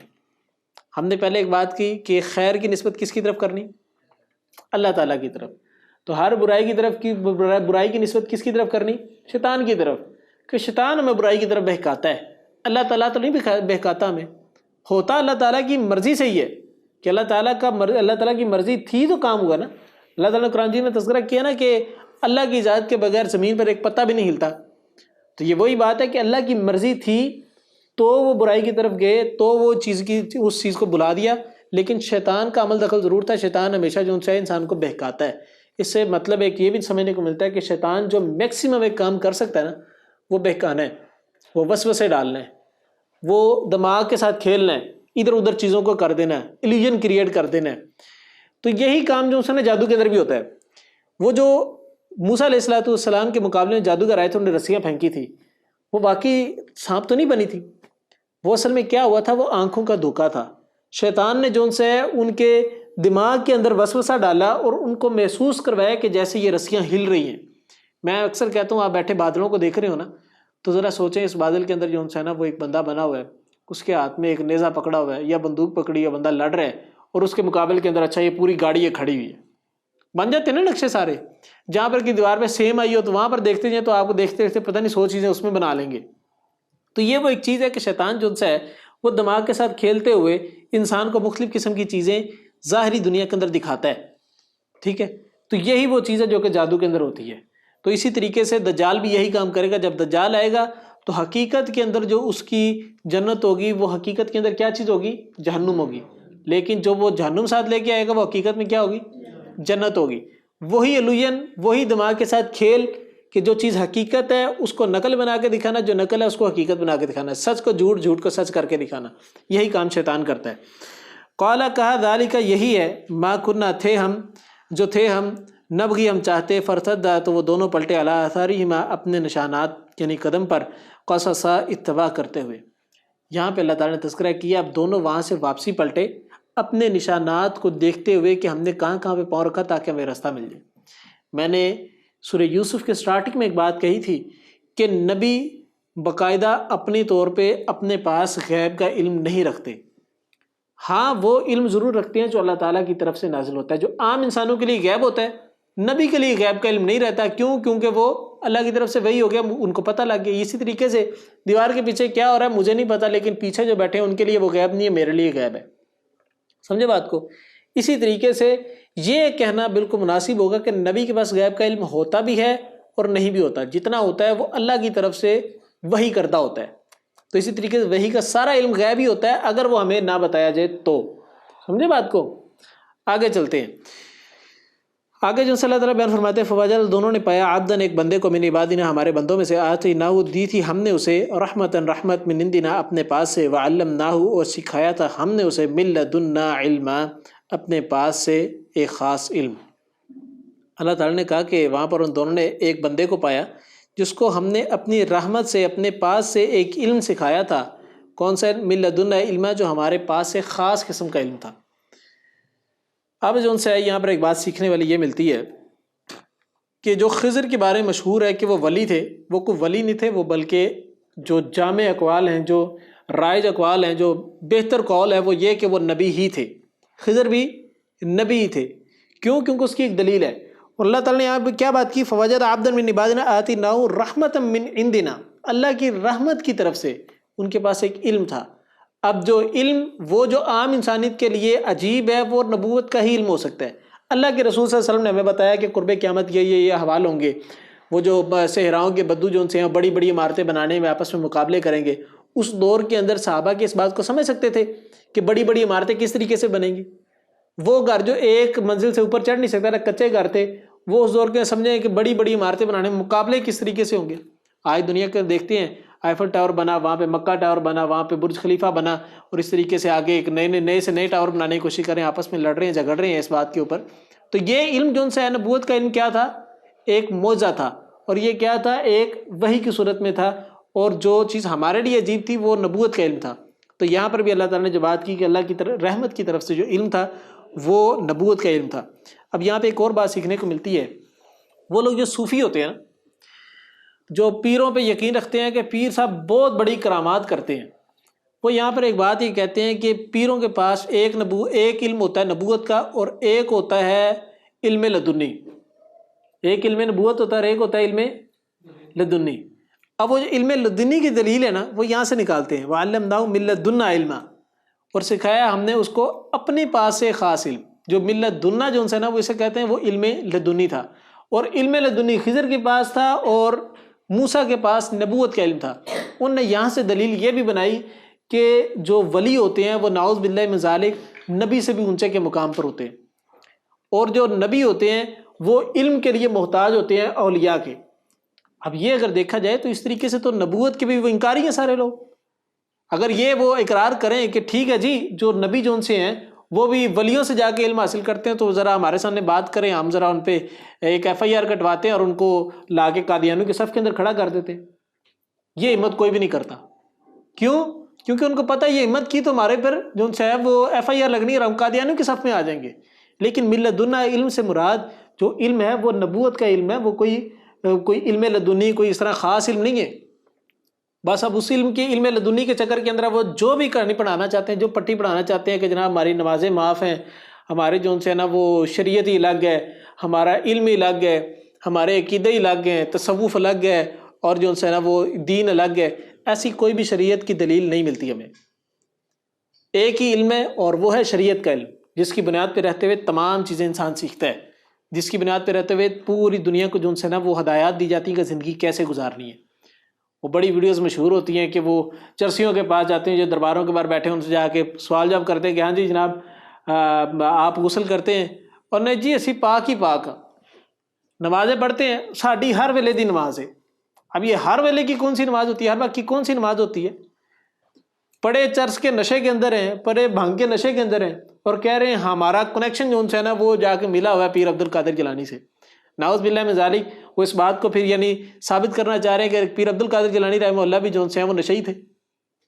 ہم نے پہلے ایک بات کی کہ خیر کی نسبت کس کی طرف کرنی؟ اللہ تعالیٰ کی طرف۔ تو ہر برائی کی نسبت کس کی طرف کرنی؟ شیطان کی طرف، کہ شیطان ہمیں برائی کی طرف بہکاتا ہے، اللہ تعالیٰ تو نہیں بہکاتا ہمیں، ہوتا اللہ تعالیٰ کی مرضی سے ہی ہے کہ اللہ تعالیٰ کی مرضی تھی تو کام ہوا نا۔ اللہ تعالیٰ نے قرآن جی میں تذکرہ کیا نا کہ اللہ کی اجازت کے بغیر زمین پر ایک پتہ بھی نہیں ہلتا، تو یہ وہی بات ہے کہ اللہ کی مرضی تھی تو وہ برائی کی طرف گئے، تو وہ اس چیز کو بلا دیا، لیکن شیطان کا عمل دخل ضرور تھا۔ شیطان ہمیشہ جو ہے انسان کو بہکاتا ہے۔ اس سے مطلب ایک یہ بھی سمجھنے کو ملتا ہے کہ شیطان جو میکسیمم ایک کام کر سکتا ہے نا وہ بہکانا ہے، وہ وسوسے ڈالنا ہے، وہ دماغ کے ساتھ کھیلنا ہے، ادھر ادھر چیزوں کو کر دینا ہے، ایلیوژن کریٹ کر دینا ہے۔ تو یہی کام جو اس نے جادو کے اندر بھی ہوتا ہے۔ وہ جو موسیٰ علیہ السلام کے مقابلے میں جادوگر آئے تھے، انہوں نے رسیاں پھینکی تھی، وہ واقعی سانپ تو نہیں بنی تھی، وہ اصل میں کیا ہوا تھا، وہ آنکھوں کا دھوکا تھا۔ شیطان نے جو ان سے ان کے دماغ کے اندر وسوسہ ڈالا اور ان کو محسوس کروایا کہ جیسے یہ رسیاں ہل رہی ہیں۔ میں اکثر کہتا ہوں آپ بیٹھے بادلوں کو دیکھ رہے ہو نا، تو ذرا سوچیں اس بادل کے اندر جو ہے نا وہ ایک بندہ بنا ہوا ہے، اس کے ہاتھ میں ایک نیزہ پکڑا ہوا ہے یا بندوق پکڑی ہے، بندہ لڑ رہا ہے، اور اس کے مقابل کے اندر اچھا یہ پوری گاڑی ہے کھڑی ہوئی ہے، بن جاتے ہیں نا نقشے سارے۔ جہاں پر کی دیوار میں سیم آئی ہو تو وہاں پر دیکھتے جائیں تو آپ کو دیکھتے دیکھتے پتہ نہیں 100 چیزیں اس میں بنا لیں گے۔ تو یہ وہ ایک چیز ہے کہ شیطان جو ہے وہ دماغ کے ساتھ کھیلتے ہوئے انسان کو مختلف قسم کی چیزیں ظاہری دنیا کے اندر دکھاتا ہے، ٹھیک ہے۔ تو یہی وہ چیز ہے جو کہ جادو کے اندر ہوتی ہے۔ تو اسی طریقے سے دجال بھی یہی کام کرے گا۔ جب دجال آئے گا تو حقیقت کے اندر جو اس کی جنت ہوگی وہ حقیقت کے اندر کیا چیز ہوگی؟ جہنم ہوگی، لیکن جو وہ جہنم ساتھ لے کے آئے گا وہ حقیقت میں کیا ہوگی؟ جنت ہوگی۔ وہی الوژن، وہی دماغ کے ساتھ کھیل کہ جو چیز حقیقت ہے اس کو نقل بنا کے دکھانا، جو نقل ہے اس کو حقیقت بنا کے دکھانا، سچ کو جھوٹ، جھوٹ کو سچ کر کے دکھانا، یہی کام شیطان کرتا ہے۔ قالا کہا ذالک یہی ہے، ما کننا تھے ہم، جو تھے ہم، نبغی ہم چاہتے، فرتدا تو وہ دونوں پلٹے علی آثارہما اپنے نشانات یعنی قدم پر، قصصا اتباع کرتے ہوئے۔ یہاں پہ اللہ تعالیٰ نے تذکرہ کیا اب دونوں وہاں سے واپسی پلٹے اپنے نشانات کو دیکھتے ہوئے کہ ہم نے کہاں کہاں پہ پاؤں رکھا تاکہ ہمیں راستہ مل جائے۔ میں نے سورہ یوسف کے سٹارٹنگ میں ایک بات کہی تھی کہ نبی باقاعدہ اپنے طور پہ اپنے پاس غیب کا علم نہیں رکھتے، ہاں وہ علم ضرور رکھتے ہیں جو اللہ تعالیٰ کی طرف سے نازل ہوتا ہے، جو عام انسانوں کے لیے غیب ہوتا ہے، نبی کے لیے غیب کا علم نہیں رہتا۔ کیوں؟ کیونکہ وہ اللہ کی طرف سے وہی ہو گیا، ان کو پتہ لگ گیا۔ اسی طریقے سے دیوار کے پیچھے کیا ہو رہا ہے مجھے نہیں پتا، لیکن پیچھے جو بیٹھے ہیں ان کے لیے وہ غیب نہیں ہے، میرے لیے غیب ہے۔ سمجھے بات کو؟ اسی طریقے سے یہ کہنا بالکل مناسب ہوگا کہ نبی کے پاس غیب کا علم ہوتا بھی ہے اور نہیں بھی ہوتا، جتنا ہوتا ہے وہ اللہ کی طرف سے وحی کردہ ہوتا ہے۔ تو اسی طریقے سے وحی کا سارا علم غیب ہی ہوتا ہے اگر وہ ہمیں نہ بتایا جائے تو۔ سمجھے بات کو؟ آگے چلتے ہیں۔ آگے جو اللہ تعالیٰ بیان فرماتے ہیں فوجل دونوں نے پایا عبدن ایک بندے کو من عبادنا ہمارے بندوں میں سے، آتیناہ دی تھی ہم نے اسے، رحمتن رحمت من عندنا اپنے پاس سے، وعلمناہ اور سکھایا تھا ہم نے اسے، من لدنا علما اپنے پاس سے ایک خاص علم۔ اللہ تعالیٰ نے کہا کہ وہاں پر ان دونوں نے ایک بندے کو پایا جس کو ہم نے اپنی رحمت سے اپنے پاس سے ایک علم سکھایا تھا۔ کون سا؟ من لدنا علما، جو ہمارے پاس سے خاص قسم کا علم تھا۔ اب جو ان سے یہاں پر ایک بات سیکھنے والی یہ ملتی ہے کہ جو خضر کے بارے میں مشہور ہے کہ وہ ولی تھے، وہ کوئی ولی نہیں تھے، وہ بلکہ جو جامع اقوال ہیں، جو رائج اقوال ہیں، جو بہتر قول ہے وہ یہ کہ وہ نبی ہی تھے۔ خضر بھی نبی ہی تھے۔ کیوں؟ کیونکہ اس کی ایک دلیل ہے، اور اللہ تعالیٰ نے یہاں پہ کیا بات کی؟ فوجد عبدا من عبادنا آتیناہ رحمتا من عندنا، اللہ کی رحمت کی طرف سے ان کے پاس ایک علم تھا۔ اب جو علم وہ جو عام انسانیت کے لیے عجیب ہے وہ نبوت کا ہی علم ہو سکتا ہے۔ اللہ کے رسول صلی اللہ علیہ وسلم نے ہمیں بتایا کہ قرب قیامت کے یہ احوال ہوں گے، وہ جو صحراؤں کے بدو جو ان سے بڑی بڑی عمارتیں بنانے میں آپس میں مقابلے کریں گے۔ اس دور کے اندر صحابہ کی اس بات کو سمجھ سکتے تھے کہ بڑی بڑی عمارتیں کس طریقے سے بنیں گی۔ وہ گھر جو ایک منزل سے اوپر چڑھ نہیں سکتا تھا، کچے گھر تھے، وہ اس دور کے سمجھیں کہ بڑی بڑی عمارتیں بنانے میں مقابلے کس طریقے سے ہوں گے۔ آج دنیا کے دیکھتے ہیں آئیفل ٹاور بنا، وہاں پہ مکہ ٹاور بنا، وہاں پہ برج خلیفہ بنا، اور اس طریقے سے آگے ایک نئے سے نئے ٹاور بنانے کی کوشش کریں، آپس میں لڑ رہے ہیں، جھگڑ رہے ہیں اس بات کے اوپر۔ تو یہ علم جو ان سے ہے نبوت کا علم کیا تھا؟ ایک معجزہ تھا، اور یہ کیا تھا؟ ایک وحی کی صورت میں تھا، اور جو چیز ہمارے لیے عجیب تھی وہ نبوت کا علم تھا۔ تو یہاں پر بھی اللہ تعالیٰ نے جو بات کی کہ اللہ کی طرف رحمت کی طرف سے جو علم تھا وہ نبوت کا علم تھا۔ اب یہاں پہ ایک اور بات سیکھنے کو ملتی ہے، وہ لوگ جو صوفی ہوتے ہیں نا، جو پیروں پہ یقین رکھتے ہیں کہ پیر صاحب بہت بڑی کرامات کرتے ہیں، وہ یہاں پر ایک بات یہ کہتے ہیں کہ پیروں کے پاس ایک علم ہوتا ہے نبوت کا، اور ایک ہوتا ہے علم لدنی۔ ایک علم نبوت ہوتا ہے اور ایک ہوتا ہے علم لدنی۔ اب وہ جو علم لدنی کی دلیل ہے نا وہ یہاں سے نکالتے ہیں، وَعَلَّمْنَاهُ مِن لَدُنَّا عِلْمًا، اور سکھایا ہم نے اس کو اپنے پاس سے خاص علم۔ جو من لدنا جو ان سے نا وہ اسے کہتے ہیں وہ علم لدنی تھا، اور علم لدنی خضر کے پاس تھا اور موسیٰ کے پاس نبوت کا علم تھا۔ انہوں نے یہاں سے دلیل یہ بھی بنائی کہ جو ولی ہوتے ہیں وہ نعوذ باللہ من ذالک نبی سے بھی اونچے کے مقام پر ہوتے ہیں، اور جو نبی ہوتے ہیں وہ علم کے لیے محتاج ہوتے ہیں اولیاء کے۔ اب یہ اگر دیکھا جائے تو اس طریقے سے تو نبوت کے بھی وہ انکاری ہیں سارے لوگ۔ اگر یہ وہ اقرار کریں کہ ٹھیک ہے جی جو نبی جو ان سے ہیں وہ بھی ولیوں سے جا کے علم حاصل کرتے ہیں، تو ذرا ہمارے سامنے بات کریں، ہم ذرا ان پہ ایک FIR کٹواتے ہیں اور ان کو لا کے قادیانوں کے صف کے اندر کھڑا کر دیتے ہیں۔ یہ ہمت کوئی بھی نہیں کرتا. کیوں؟ کیونکہ ان کو پتہ یہ ہمت کی تو ہمارے پر جو سے ہے وہ FIR لگنی ہے اور ہم قادیانیوں کے صف میں آ جائیں گے. لیکن من لدنا علم سے مراد جو علم ہے وہ نبوت کا علم ہے، وہ کوئی علم لدنی، کوئی اس طرح خاص علم نہیں ہے. بس اب اس علم کی علم لدنی کے چکر کے اندر وہ جو بھی کہانی پڑھانا چاہتے ہیں، جو پٹی پڑھانا چاہتے ہیں کہ جناب ہماری نمازیں معاف ہیں، ہمارے جو ان سے نا وہ شریعت ہی الگ ہے، ہمارا علم ہی الگ ہے، ہمارے عقیدے ہی الگ ہیں، تصوف الگ ہے، اور جو ان سے نا وہ دین الگ ہے، ایسی کوئی بھی شریعت کی دلیل نہیں ملتی ہمیں. ایک ہی علم ہے اور وہ ہے شریعت کا علم، جس کی بنیاد پہ رہتے ہوئے تمام چیزیں انسان سیکھتا ہے، جس کی بنیاد پہ رہتے ہوئے پوری دنیا کو جو ان سے نا وہ ہدایات دی جاتی ہیں کہ زندگی کیسے گزارنی ہے. وہ بڑی ویڈیوز مشہور ہوتی ہیں کہ وہ چرسیوں کے پاس جاتے ہیں جو درباروں کے باہر بیٹھے ہیں، ان سے جا کے سوال جواب کرتے ہیں کہ ہاں جی جناب آپ غسل کرتے ہیں؟ اور نہیں جی اسی پاک ہی پاک نمازیں پڑھتے ہیں، ساڈی ہر ویلے دی نماز ہے. اب یہ ہر ویلے کی کون سی نماز ہوتی ہے؟ ہر وقت کی کون سی نماز ہوتی ہے؟ پڑے چرس کے نشے کے اندر ہیں، پڑے بھنگ کے نشے کے اندر ہیں، اور کہہ رہے ہیں ہمارا کنیکشن جو ان سے ہے نا وہ جا کے ملا ہوا ہے پیر عبد القادر جیلانی سے. نعوذ باللہ من ذالک. وہ اس بات کو پھر یعنی ثابت کرنا چاہ رہے ہیں کہ پیر عبد القادر جیلانی رحمہ اللہ بھی جو ان سے ہیں وہ نشئی تھے،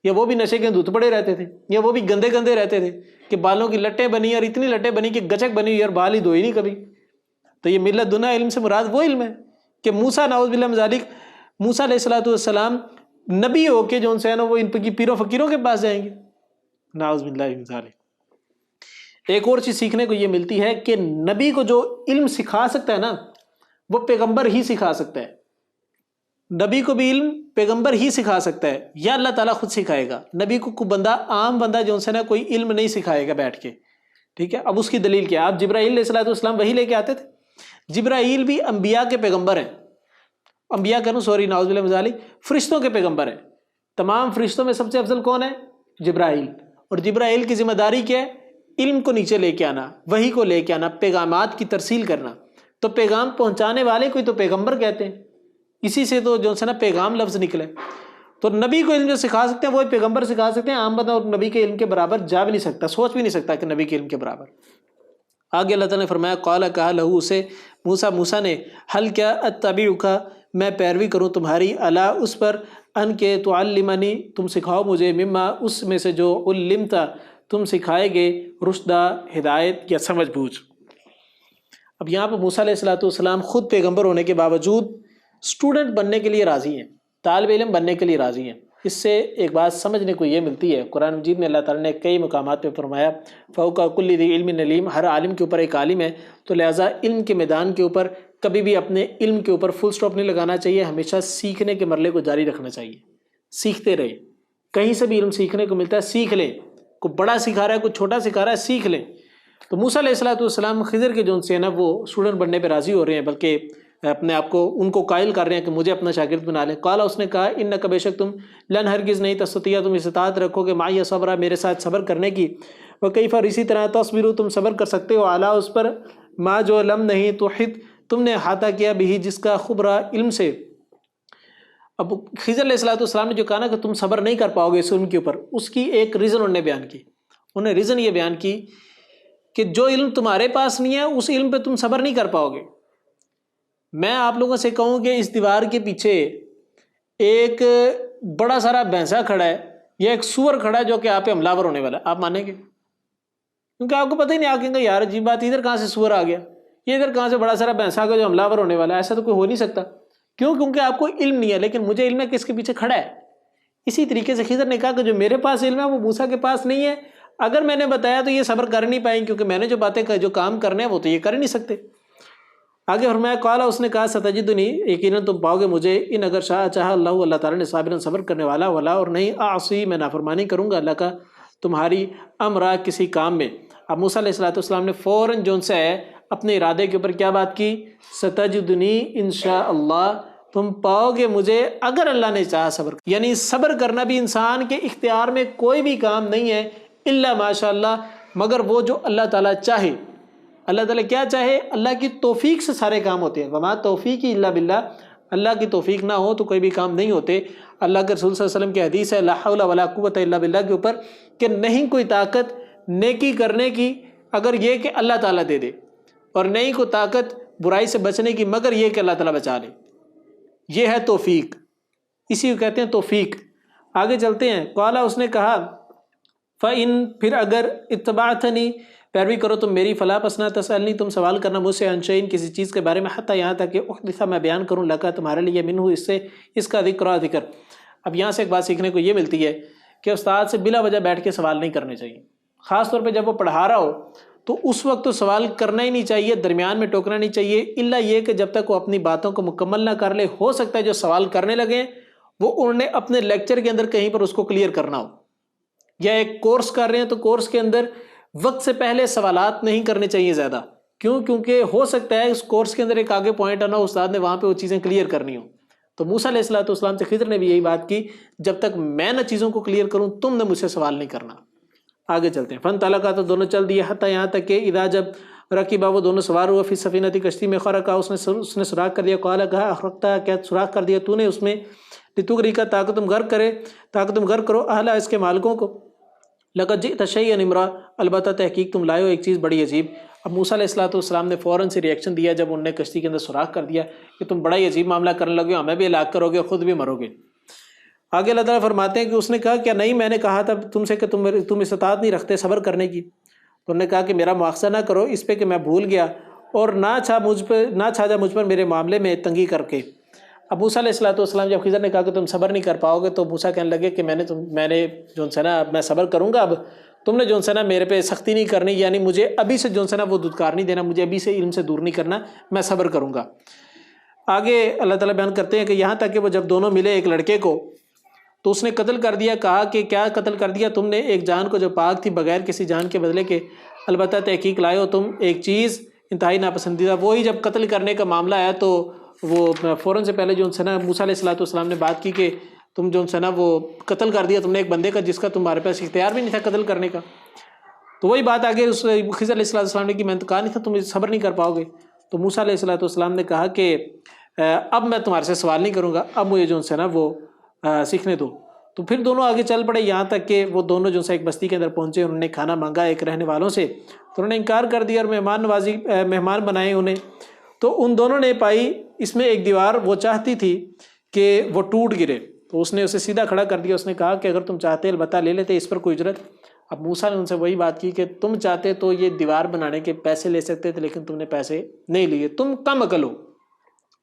یا وہ بھی نشے کے دھت پڑے رہتے تھے، یا وہ بھی گندے گندے رہتے تھے کہ بالوں کی لٹیں بنی اور اتنی لٹیں بنی کہ گچک بنی ہوئی اور بال ہی دھوئی نہیں کبھی. تو یہ ملت دنیا علم سے مراد وہ علم ہے کہ موسیٰ نعوذ باللہ من ذالک، موسیٰ علیہ الصلوۃ والسلام نبی ہو کے جو ان سے ہے نا وہ ان کی پیروں فقیروں کے پاس جائیں گے. نعوذ باللہ من ذالک. ایک اور چیز سیکھنے کو یہ ملتی ہے کہ نبی کو جو علم سکھا سکتا ہے نا وہ پیغمبر ہی سکھا سکتا ہے. نبی کو بھی علم پیغمبر ہی سکھا سکتا ہے یا اللہ تعالیٰ خود سکھائے گا. نبی کو کوئی بندہ، عام بندہ جو ان سے نا کوئی علم نہیں سکھائے گا بیٹھ کے. ٹھیک ہے، اب اس کی دلیل کیا ہے؟ آپ جبرائیل علیہ الصلوۃ والسلام وہی لے کے آتے تھے. جبرائیل بھی انبیاء کے پیغمبر ہیں، انبیاء کروں سوری نعوذ باللہ من ذالک، فرشتوں کے پیغمبر ہیں. تمام فرشتوں میں سب سے افضل کون ہے؟ جبرائیل. اور جبرائیل کی ذمہ داری کیا ہے؟ علم کو نیچے لے کے آنا، وحی کو لے کے آنا، پیغامات کی ترسیل کرنا. تو پیغام پہنچانے والے کو ہی تو پیغمبر کہتے ہیں، اسی سے تو جو ہے نا پیغام لفظ نکلے. تو نبی کو علم جو سکھا سکتے ہیں وہ پیغمبر سکھا سکتے ہیں. عام بندہ اور نبی کے علم کے برابر جا بھی نہیں سکتا، سوچ بھی نہیں سکتا کہ نبی کے علم کے برابر. آگے اللہ تعالیٰ نے فرمایا قال کہا لہو اسے موسیٰ نے حل کیا اتبعک میں پیروی کروں تمہاری الا اس پر ان کے تعلمنی تم سکھاؤ مجھے مما اس میں سے جو علمتا تم سکھائے گے رشدہ ہدایت یا سمجھ بوجھ. اب یہاں پہ موسیٰ علیہ الصلوۃ والسلام خود پیغمبر ہونے کے باوجود اسٹوڈنٹ بننے کے لیے راضی ہیں، طالب علم بننے کے لیے راضی ہیں. اس سے ایک بات سمجھنے کو یہ ملتی ہے، قرآن مجید میں اللہ تعالیٰ نے کئی مقامات پہ فرمایا فوق کل ذی علم علیم، ہر عالم کے اوپر ایک عالم ہے. تو لہٰذا علم کے میدان کے اوپر کبھی بھی اپنے علم کے اوپر فل سٹاپ نہیں لگانا چاہیے، ہمیشہ سیکھنے کے مرحلے کو جاری رکھنا چاہیے. سیکھتے رہے، کہیں سے بھی علم سیکھنے کو ملتا ہے سیکھ لیں. کوئی بڑا سکھا رہا ہے، کوئی چھوٹا سکھا رہا ہے، سیکھ لیں. تو موسیٰ علیہ الصلوۃ والسلام خضر کے جو ان سے ہے نا وہ اسٹوڈنٹ بننے پہ راضی ہو رہے ہیں، بلکہ اپنے آپ کو ان کو قائل کر رہے ہیں کہ مجھے اپنا شاگرد بنا لیں. قال اس نے کہا انک بے شک تم لن ہرگز نہیں تستطیع تم استطاعت رکھو گے معی صبر میرے ساتھ صبر کرنے کی. وکیف اور اسی طرح تصبروا تم صبر کر سکتے ہو اعلیٰ اس پر ما جو لم نہیں توحد تم نے احاطہ کیا بھی جس کا خبرہ علم سے. اب خضر علیہ الصلوۃ والسلام نے جو کہا نا کہ تم صبر نہیں کر پاؤ گے اس علم کے اوپر، اس کی ایک ریزن انہوں نے بیان کی. انہوں نے ریزن یہ بیان کی کہ جو علم تمہارے پاس نہیں ہے اس علم پہ تم صبر نہیں کر پاؤ گے. میں آپ لوگوں سے کہوں کہ اس دیوار کے پیچھے ایک بڑا سارا بھینسا کھڑا ہے یا ایک سور کھڑا ہے جو کہ آپ پہ حملہ آور ہونے والا ہے، آپ مانیں گے؟ کیونکہ آپ کو پتہ ہی نہیں، آپ کہیں گے یار عجیب بات، ادھر کہاں سے سور آ گیا، یہ ادھر کہاں سے بڑا سارا بھینسا آ گیا جو حملہ آور ہونے والا ہے؟ ایسا تو کوئی ہو نہیں سکتا. کیوں؟ کیونکہ آپ کو علم نہیں ہے، لیکن مجھے علم ہے کہ اس کے پیچھے کھڑا ہے. اسی طریقے سے خضر نے کہا کہ جو میرے پاس علم ہے وہ موسیٰ کے پاس نہیں ہے. اگر میں نے بتایا تو یہ صبر کر نہیں پائیں، کیونکہ میں نے جو باتیں جو کام کرنے ہیں وہ تو یہ کر نہیں سکتے. آگے فرمایا قال اس نے کہا ستجدنی یقیناً تم پاؤ گے مجھے ان اگر شاء چاہا اللہ اللہ تعالیٰ نے صابراً صبر کرنے والا ولا اور نہیں اعصی میں نافرمانی کروں گا اللہ کا تمہاری امرا کسی کام میں. اب موسیٰ علیہ الصلوۃ والسلام نے فوراً جو ان سے ہے اپنے ارادے کے اوپر کیا بات کی؟ ستجدنی انشاء اللہ تم پاؤ گے مجھے اگر اللہ نے چاہا صبر. یعنی صبر کرنا بھی انسان کے اختیار میں کوئی بھی کام نہیں ہے الا ماشاء اللہ، مگر وہ جو اللہ تعالیٰ چاہے. اللہ تعالیٰ کیا چاہے؟ اللہ کی توفیق سے سارے کام ہوتے ہیں. وما توفیقی الا باللہ، اللہ کی توفیق نہ ہو تو کوئی بھی کام نہیں ہوتے. اللہ کے رسول صلی اللہ علیہ وسلم کی حدیث ہے لا حول ولا قوت الا باللہ کے اوپر کہ نہیں کوئی طاقت نیکی کرنے کی اگر یہ کہ اللہ تعالیٰ دے دے، اور نہیں کوئی طاقت برائی سے بچنے کی مگر یہ کہ اللہ تعالیٰ بچا لے. یہ ہے توفیق. اسی کو کہتے ہیں توفیق۔ آگے چلتے ہیں، قالا اس نے کہا فَإِن پھر اگر اتبعتنی پیروی کرو تم میری، فلا پس نہ تسألنی تم سوال کرنا مجھ سے عن شیء کسی چیز کے بارے میں، حتیٰ یہاں تک کہ احدث میں بیان کروں لکا تمہارے لیے منہ اس سے اس کا ذکر۔ اب یہاں سے ایک بات سیکھنے کو یہ ملتی ہے کہ استاد سے بلا وجہ بیٹھ کے سوال نہیں کرنے چاہیے، خاص طور پہ جب وہ پڑھا رہا ہو تو اس وقت تو سوال کرنا ہی نہیں چاہیے، درمیان میں ٹوکنا نہیں چاہیے، الا یہ کہ جب تک وہ اپنی باتوں کو مکمل نہ کر لے۔ ہو سکتا ہے جو سوال کرنے لگے وہ انہوں نے اپنے لیکچر کے اندر کہیں پر اس کو کلیئر کرنا ہو، یا ایک کورس کر رہے ہیں تو کورس کے اندر وقت سے پہلے سوالات نہیں کرنے چاہیے زیادہ، کیونکہ ہو سکتا ہے اس کورس کے اندر ایک آگے پوائنٹ آنا، استاد نے وہاں پہ وہ چیزیں کلیئر کرنی ہوں۔ تو موسیٰ علیہ السلام سے خضر نے بھی یہی بات کی، جب تک میں نہ چیزوں کو کلیئر کروں تم نے مجھ سے سوال نہیں کرنا۔ آگے چلتے ہیں، فانطلقا تو دونوں چل دیے، حتیٰ یہاں تک کہ اذا جب رکیبا وہ دونوں سوار ہوا فی السفینۃ کشتی میں، خرقا اس نے سوراخ کر دیا، قال کہا اخرقتا کیا سوراخ کر دیا تو نے اس میں، لتغرق تاکہ تم غرق کرو اہلا اس کے مالکوں کو، لقد جئت شیئا امرا البتہ تحقیق تم لائے ہو ایک چیز بڑی عجیب۔ اب موسیٰ علیہ السلام نے فوراً سے ریئیکشن دیا جب انہوں نے کشتی کے اندر سوراخ کر دیا کہ تم بڑا ہی عجیب معاملہ کرنے لگے ہو، ہمیں بھی ہلاک کرو گے، خود بھی مرو گے۔ آگے اللہ تعالیٰ فرماتے ہیں کہ اس نے کہا کیا نہیں میں نے کہا تھا تم سے کہ تم استطاعت نہیں رکھتے صبر کرنے کی؟ تو انہوں نے کہا کہ میرا مواخذہ نہ کرو اس پہ کہ میں بھول گیا، اور نہ چھا جا مجھ پر میرے معاملے میں تنگی کر کے۔ اب موسیٰ علیہ السلام جب خضر نے کہا کہ تم صبر نہیں کر پاؤ گے تو موسیٰ کہنے لگے کہ میں نے جو ہے نا میں صبر کروں گا، اب تم نے جو ہے نا میرے پہ سختی نہیں کرنی، یعنی مجھے ابھی سے جو ہے نا وہ دھتکار نہیں دینا، مجھے ابھی سے علم سے دور نہیں کرنا، میں صبر کروں گا۔ آگے اللہ تعالیٰ بیان کرتے ہیں کہ یہاں تک کہ وہ جب دونوں ملے ایک لڑکے کو تو اس نے قتل کر دیا، کہا کہ کیا قتل کر دیا تم نے ایک جان کو جو پاک تھی بغیر کسی جان کے بدلے کے، البتہ تحقیق لائے ہو تم ایک چیز انتہائی ناپسندیدہ۔ وہی جب قتل کرنے کا معاملہ آیا تو وہ فوراً سے پہلے جو ہے نا موسیٰ علیہ السلام نے بات کی کہ تم جو ہے نا وہ قتل کر دیا تم نے ایک بندے کا جس کا تمہارے پاس اختیار بھی نہیں تھا قتل کرنے کا۔ تو وہی بات آگے اس خضر علیہ السلام نے کی، میں تو کہا نہیں تھا تم صبر نہیں کر پاؤ گے؟ تو موسیٰ علیہ السلام نے کہا کہ اب میں تمہارے سے سوال نہیں کروں گا، اب مجھے جو ہے نا وہ سیکھنے دو۔ تو پھر دونوں آگے چل پڑے، یہاں تک کہ وہ دونوں جو ہے ایک بستی کے اندر پہنچے، انہوں نے کھانا مانگا ایک رہنے والوں سے تو انہوں نے انکار کر دیا اور مہمان بنائے انہیں۔ تو ان دونوں نے پائی اس میں ایک دیوار وہ چاہتی تھی کہ وہ ٹوٹ گرے، تو اس نے اسے سیدھا کھڑا کر دیا، اس نے کہا کہ اگر تم چاہتے البتہ لے لیتے اس پر کوئی اجرت۔ اب موسیٰ نے ان سے وہی بات کی کہ تم چاہتے تو یہ دیوار بنانے کے پیسے لے سکتے تھے، لیکن تم نے پیسے نہیں لیے، تم کم عقل ہو،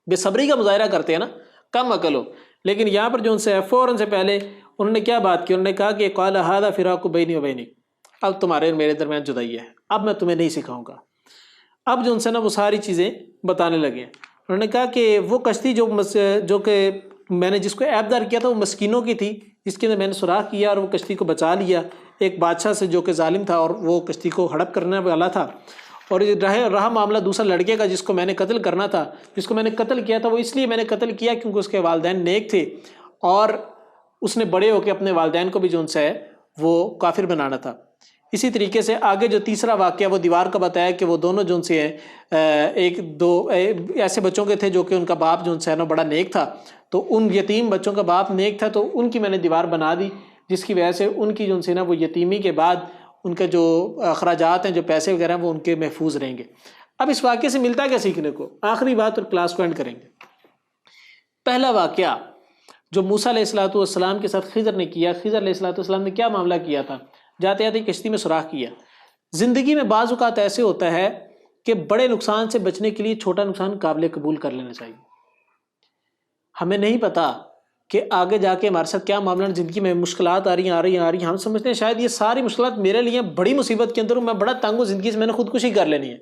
بے صبری کا مظاہرہ کرتے ہیں نا، کم عقل ہو۔ لیکن یہاں پر جو ان سے فوراً سے پہلے انہوں نے کیا بات کی، انہوں نے کہا کہ قال ھذا فراق بینی و بینک، اب تمہارے اور میرے درمیان جدائی ہے، اب میں تمہیں نہیں سکھاؤں گا۔ اب جو ان سے نا وہ ساری چیزیں بتانے لگے، انہوں نے کہا کہ وہ کشتی جو کہ میں نے جس کو عیب دار کیا تھا وہ مسکینوں کی تھی، جس کے اندر میں نے سوراخ کیا اور وہ کشتی کو بچا لیا ایک بادشاہ سے جو کہ ظالم تھا اور وہ کشتی کو ہڑپ کرنے والا تھا۔ اور رہا معاملہ دوسرا لڑکے کا جس کو میں نے قتل کرنا تھا، جس کو میں نے قتل کیا تھا، وہ اس لیے میں نے قتل کیا کیونکہ اس کے والدین نیک تھے اور اس نے بڑے ہو کے اپنے والدین کو بھی جو ان سے ہے وہ کافر بنانا تھا۔ اسی طریقے سے آگے جو تیسرا واقعہ وہ دیوار کا بتایا کہ وہ دونوں جو ان سے ایک دو ایسے بچوں کے تھے جو کہ ان کا باپ جو ان سے ہے نا بڑا نیک تھا، تو ان یتیم بچوں کا باپ نیک تھا تو ان کی میں نے دیوار بنا دی، جس کی وجہ سے ان کی جو ان سے نا وہ یتیمی کے بعد ان کے جو اخراجات ہیں جو پیسے وغیرہ وہ ان کے محفوظ رہیں گے۔ اب اس واقعے سے ملتا ہے کیا سیکھنے کو؟ آخری بات اور کلاس کو اینڈ کریں گے۔ پہلا واقعہ جو موسیٰ علیہ السلام کے ساتھ خضر نے کیا، خضر علیہ السلام نے کیا معاملہ کیا تھا؟ جاتے جاتے کشتی میں سوراخ کیا۔ زندگی میں بعض اوقات ایسے ہوتا ہے کہ بڑے نقصان سے بچنے کے لیے چھوٹا نقصان قابل قبول کر لینا چاہیے۔ ہمیں نہیں پتہ کہ آگے جا کے ہمارے ساتھ کیا معاملہ، زندگی میں مشکلات آ رہی ہیں، ہم سمجھتے ہیں شاید یہ ساری مشکلات میرے لیے بڑی مصیبت کے اندر ہوں، میں بڑا تنگ ہوں زندگی سے، میں نے خودکشی کر لینی ہے۔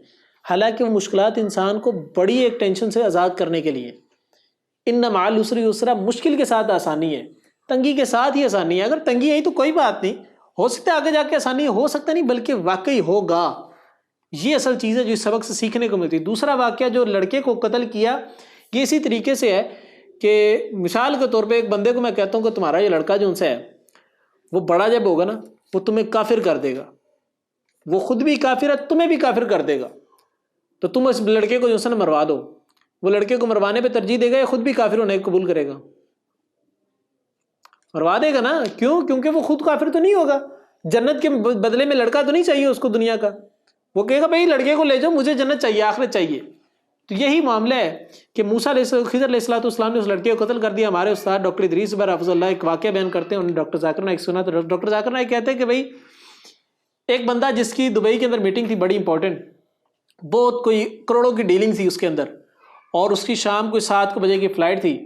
حالانکہ وہ مشکلات انسان کو بڑی ایک ٹینشن سے آزاد کرنے کے لیے، ان مع العسر یسرا، مشکل کے ساتھ آسانی ہے، تنگی کے ساتھ ہی آسانی ہے۔ اگر تنگی ہے تو کوئی بات نہیں، ہو سکتا ہے آگے جا کے آسانی ہو سکتا نہیں، بلکہ واقعی ہوگا۔ یہ اصل چیز ہے جو اس سبق سے سیکھنے کو ملتی ہے۔ دوسرا واقعہ جو لڑکے کو قتل کیا، یہ اسی طریقے سے ہے کہ مثال کے طور پہ ایک بندے کو میں کہتا ہوں کہ تمہارا یہ لڑکا جو ان سے ہے وہ بڑا جب ہوگا نا وہ تمہیں کافر کر دے گا، وہ خود بھی کافر ہے تمہیں بھی کافر کر دے گا، تو تم اس لڑکے کو جو ہے نا مروا دو۔ وہ لڑکے کو مروانے پہ ترجیح دے گا یا خود بھی کافر ہونے کو قبول کرے گا؟ مروا دے گا نا، کیوں؟ کیونکہ وہ خود کافر تو نہیں ہوگا، جنت کے بدلے میں لڑکا تو نہیں چاہیے اس کو دنیا کا، وہ کہے گا بھائی لڑکے کو لے جاؤ، مجھے جنت چاہیے، آخرت چاہیے۔ تو یہی معاملہ ہے کہ موسیٰ خضر علیہ السلام نے اس لڑکے کو قتل کر دیا. ہمارے استاد ڈاکٹر ادریس بھائی حفظ اللہ ایک واقعہ بیان کرتے ہیں, انہوں نے ڈاکٹر ذاکر نائک سنا, تو ڈاکٹر ذاکر نائک کہتے ہیں کہ بھائی ایک بندہ جس کی دبئی کے اندر میٹنگ تھی بڑی امپورٹنٹ, بہت کوئی کروڑوں کی ڈیلنگ تھی اس کے اندر, اور اس کی شام کوئی 7 بجے کی فلائٹ تھی.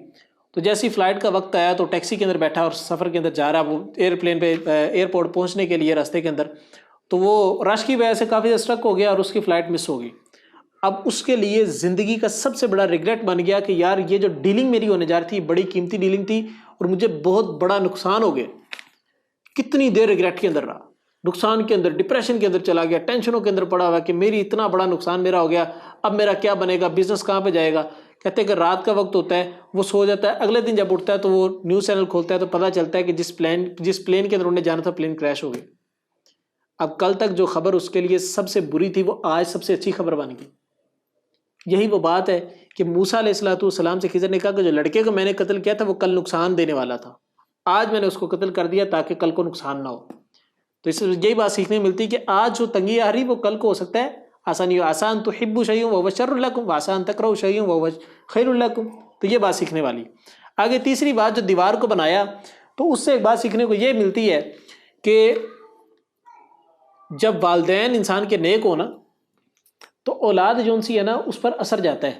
تو جیسی فلائٹ کا وقت آیا تو ٹیکسی کے اندر بیٹھا اور سفر کے اندر جا رہا, وہ ایئرپلین پہ ایئرپورٹ پہنچنے کے لیے راستے کے اندر, تو وہ رش کی وجہ سے کافی اسٹرک ہو گیا اور اس کی فلائٹ مس ہو گئی. اب اس کے لیے زندگی کا سب سے بڑا ریگریٹ بن گیا کہ یار یہ جو ڈیلنگ میری ہونے جا رہی تھی بڑی قیمتی ڈیلنگ تھی اور مجھے بہت بڑا نقصان ہو گیا. کتنی دیر ریگریٹ کے اندر رہا, نقصان کے اندر, ڈپریشن کے اندر چلا گیا, ٹینشنوں کے اندر پڑا ہوا کہ میری اتنا بڑا نقصان میرا ہو گیا, اب میرا کیا بنے گا, بزنس کہاں پہ جائے گا. کہتے ہیں کہ رات کا وقت ہوتا ہے, وہ سو جاتا ہے, اگلے دن جب اٹھتا ہے تو وہ نیوز چینل کھولتا ہے تو پتہ چلتا ہے کہ جس پلین کے اندر انہیں جانا تھا پلین کریش ہو گئی. اب کل تک جو خبر اس کے لیے سب سے بری تھی وہ آج سب سے اچھی خبر بن گئی. یہی وہ بات ہے کہ موسیٰ علیہ السلام سے خضر نے کہا کہ جو لڑکے کو میں نے قتل کیا تھا وہ کل نقصان دینے والا تھا, آج میں نے اس کو قتل کر دیا تاکہ کل کو نقصان نہ ہو. تو اس سے یہی بات سیکھنے ملتی کہ آج جو تنگی آ رہی وہ کل کو ہو سکتا ہے آسانی ہو. آسان تو حب شیء وهو شر لکم وآسان تکرہوا شیء وهو خیر لکم. تو یہ بات سیکھنے والی. آگے تیسری بات جو دیوار کو بنایا, تو اس سے ایک بات سیکھنے کو یہ ملتی ہے کہ جب والدین انسان کے نیک ہو نا تو اولاد جو سی ہے نا اس پر اثر جاتا ہے.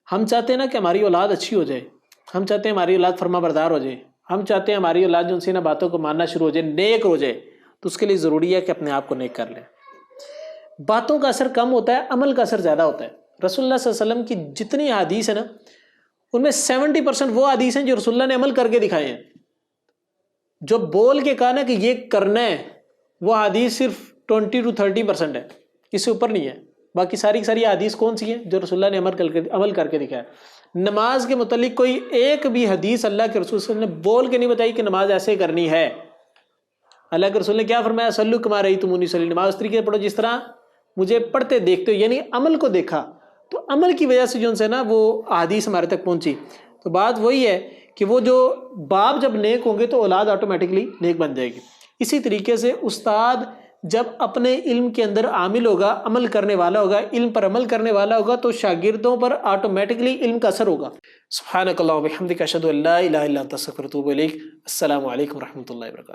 ہم چاہتے ہیں نا کہ ہماری اولاد اچھی ہو جائے, ہم چاہتے ہیں ہماری اولاد فرما بردار ہو جائے, ہم چاہتے ہیں ہماری اولاد جو سی نا باتوں کو ماننا شروع ہو جائے, نیک ہو جائے. تو اس کے لیے ضروری ہے کہ اپنے آپ کو نیک کر لیں. باتوں کا اثر کم ہوتا ہے, عمل کا اثر زیادہ ہوتا ہے. رسول اللہ صلی اللہ علیہ وسلم کی جتنی حدیث ہیں نا ان میں 70% وہ حدیث ہیں جو رسول اللہ نے عمل کر کے دکھائے ہیں. جو بول کے کہا نا کہ یہ کرنا ہے وہ حدیث صرف 20 to 30% ہے, اس سے اوپر نہیں ہے. باقی ساری کی ساری حدیث کون سی ہیں جو رسول اللہ نے عمل کر کے دکھایا. نماز کے متعلق کوئی ایک بھی حدیث اللہ کے رسول صلی اللہ علیہ وسلم نے بول کے نہیں بتائی کہ نماز ایسے کرنی ہے. اللہ کے رسول نے کیا فرمایا, صلو کما رأیتمونی اصلی, نماز اس طریقے سے پڑھو جس طرح مجھے پڑھتے دیکھتے ہو, یعنی عمل کو دیکھا. تو عمل کی وجہ سے جو ان سے نا وہ حدیث ہمارے تک پہنچی. تو بات وہی ہے کہ وہ جو باپ جب نیک ہوں گے تو اولاد آٹومیٹکلی نیک بن جائے گی. اسی طریقے سے استاد جب اپنے علم کے اندر عامل ہوگا, عمل کرنے والا ہوگا, علم پر عمل کرنے والا ہوگا, تو شاگردوں پر آٹومیٹکلی علم کا اثر ہوگا. سبحانک اللہم و بحمدک اشہد ان لا الہ الا انت استغفرک و اتوب الیک. السلام علیکم و رحمۃ اللہ وبرکاتہ.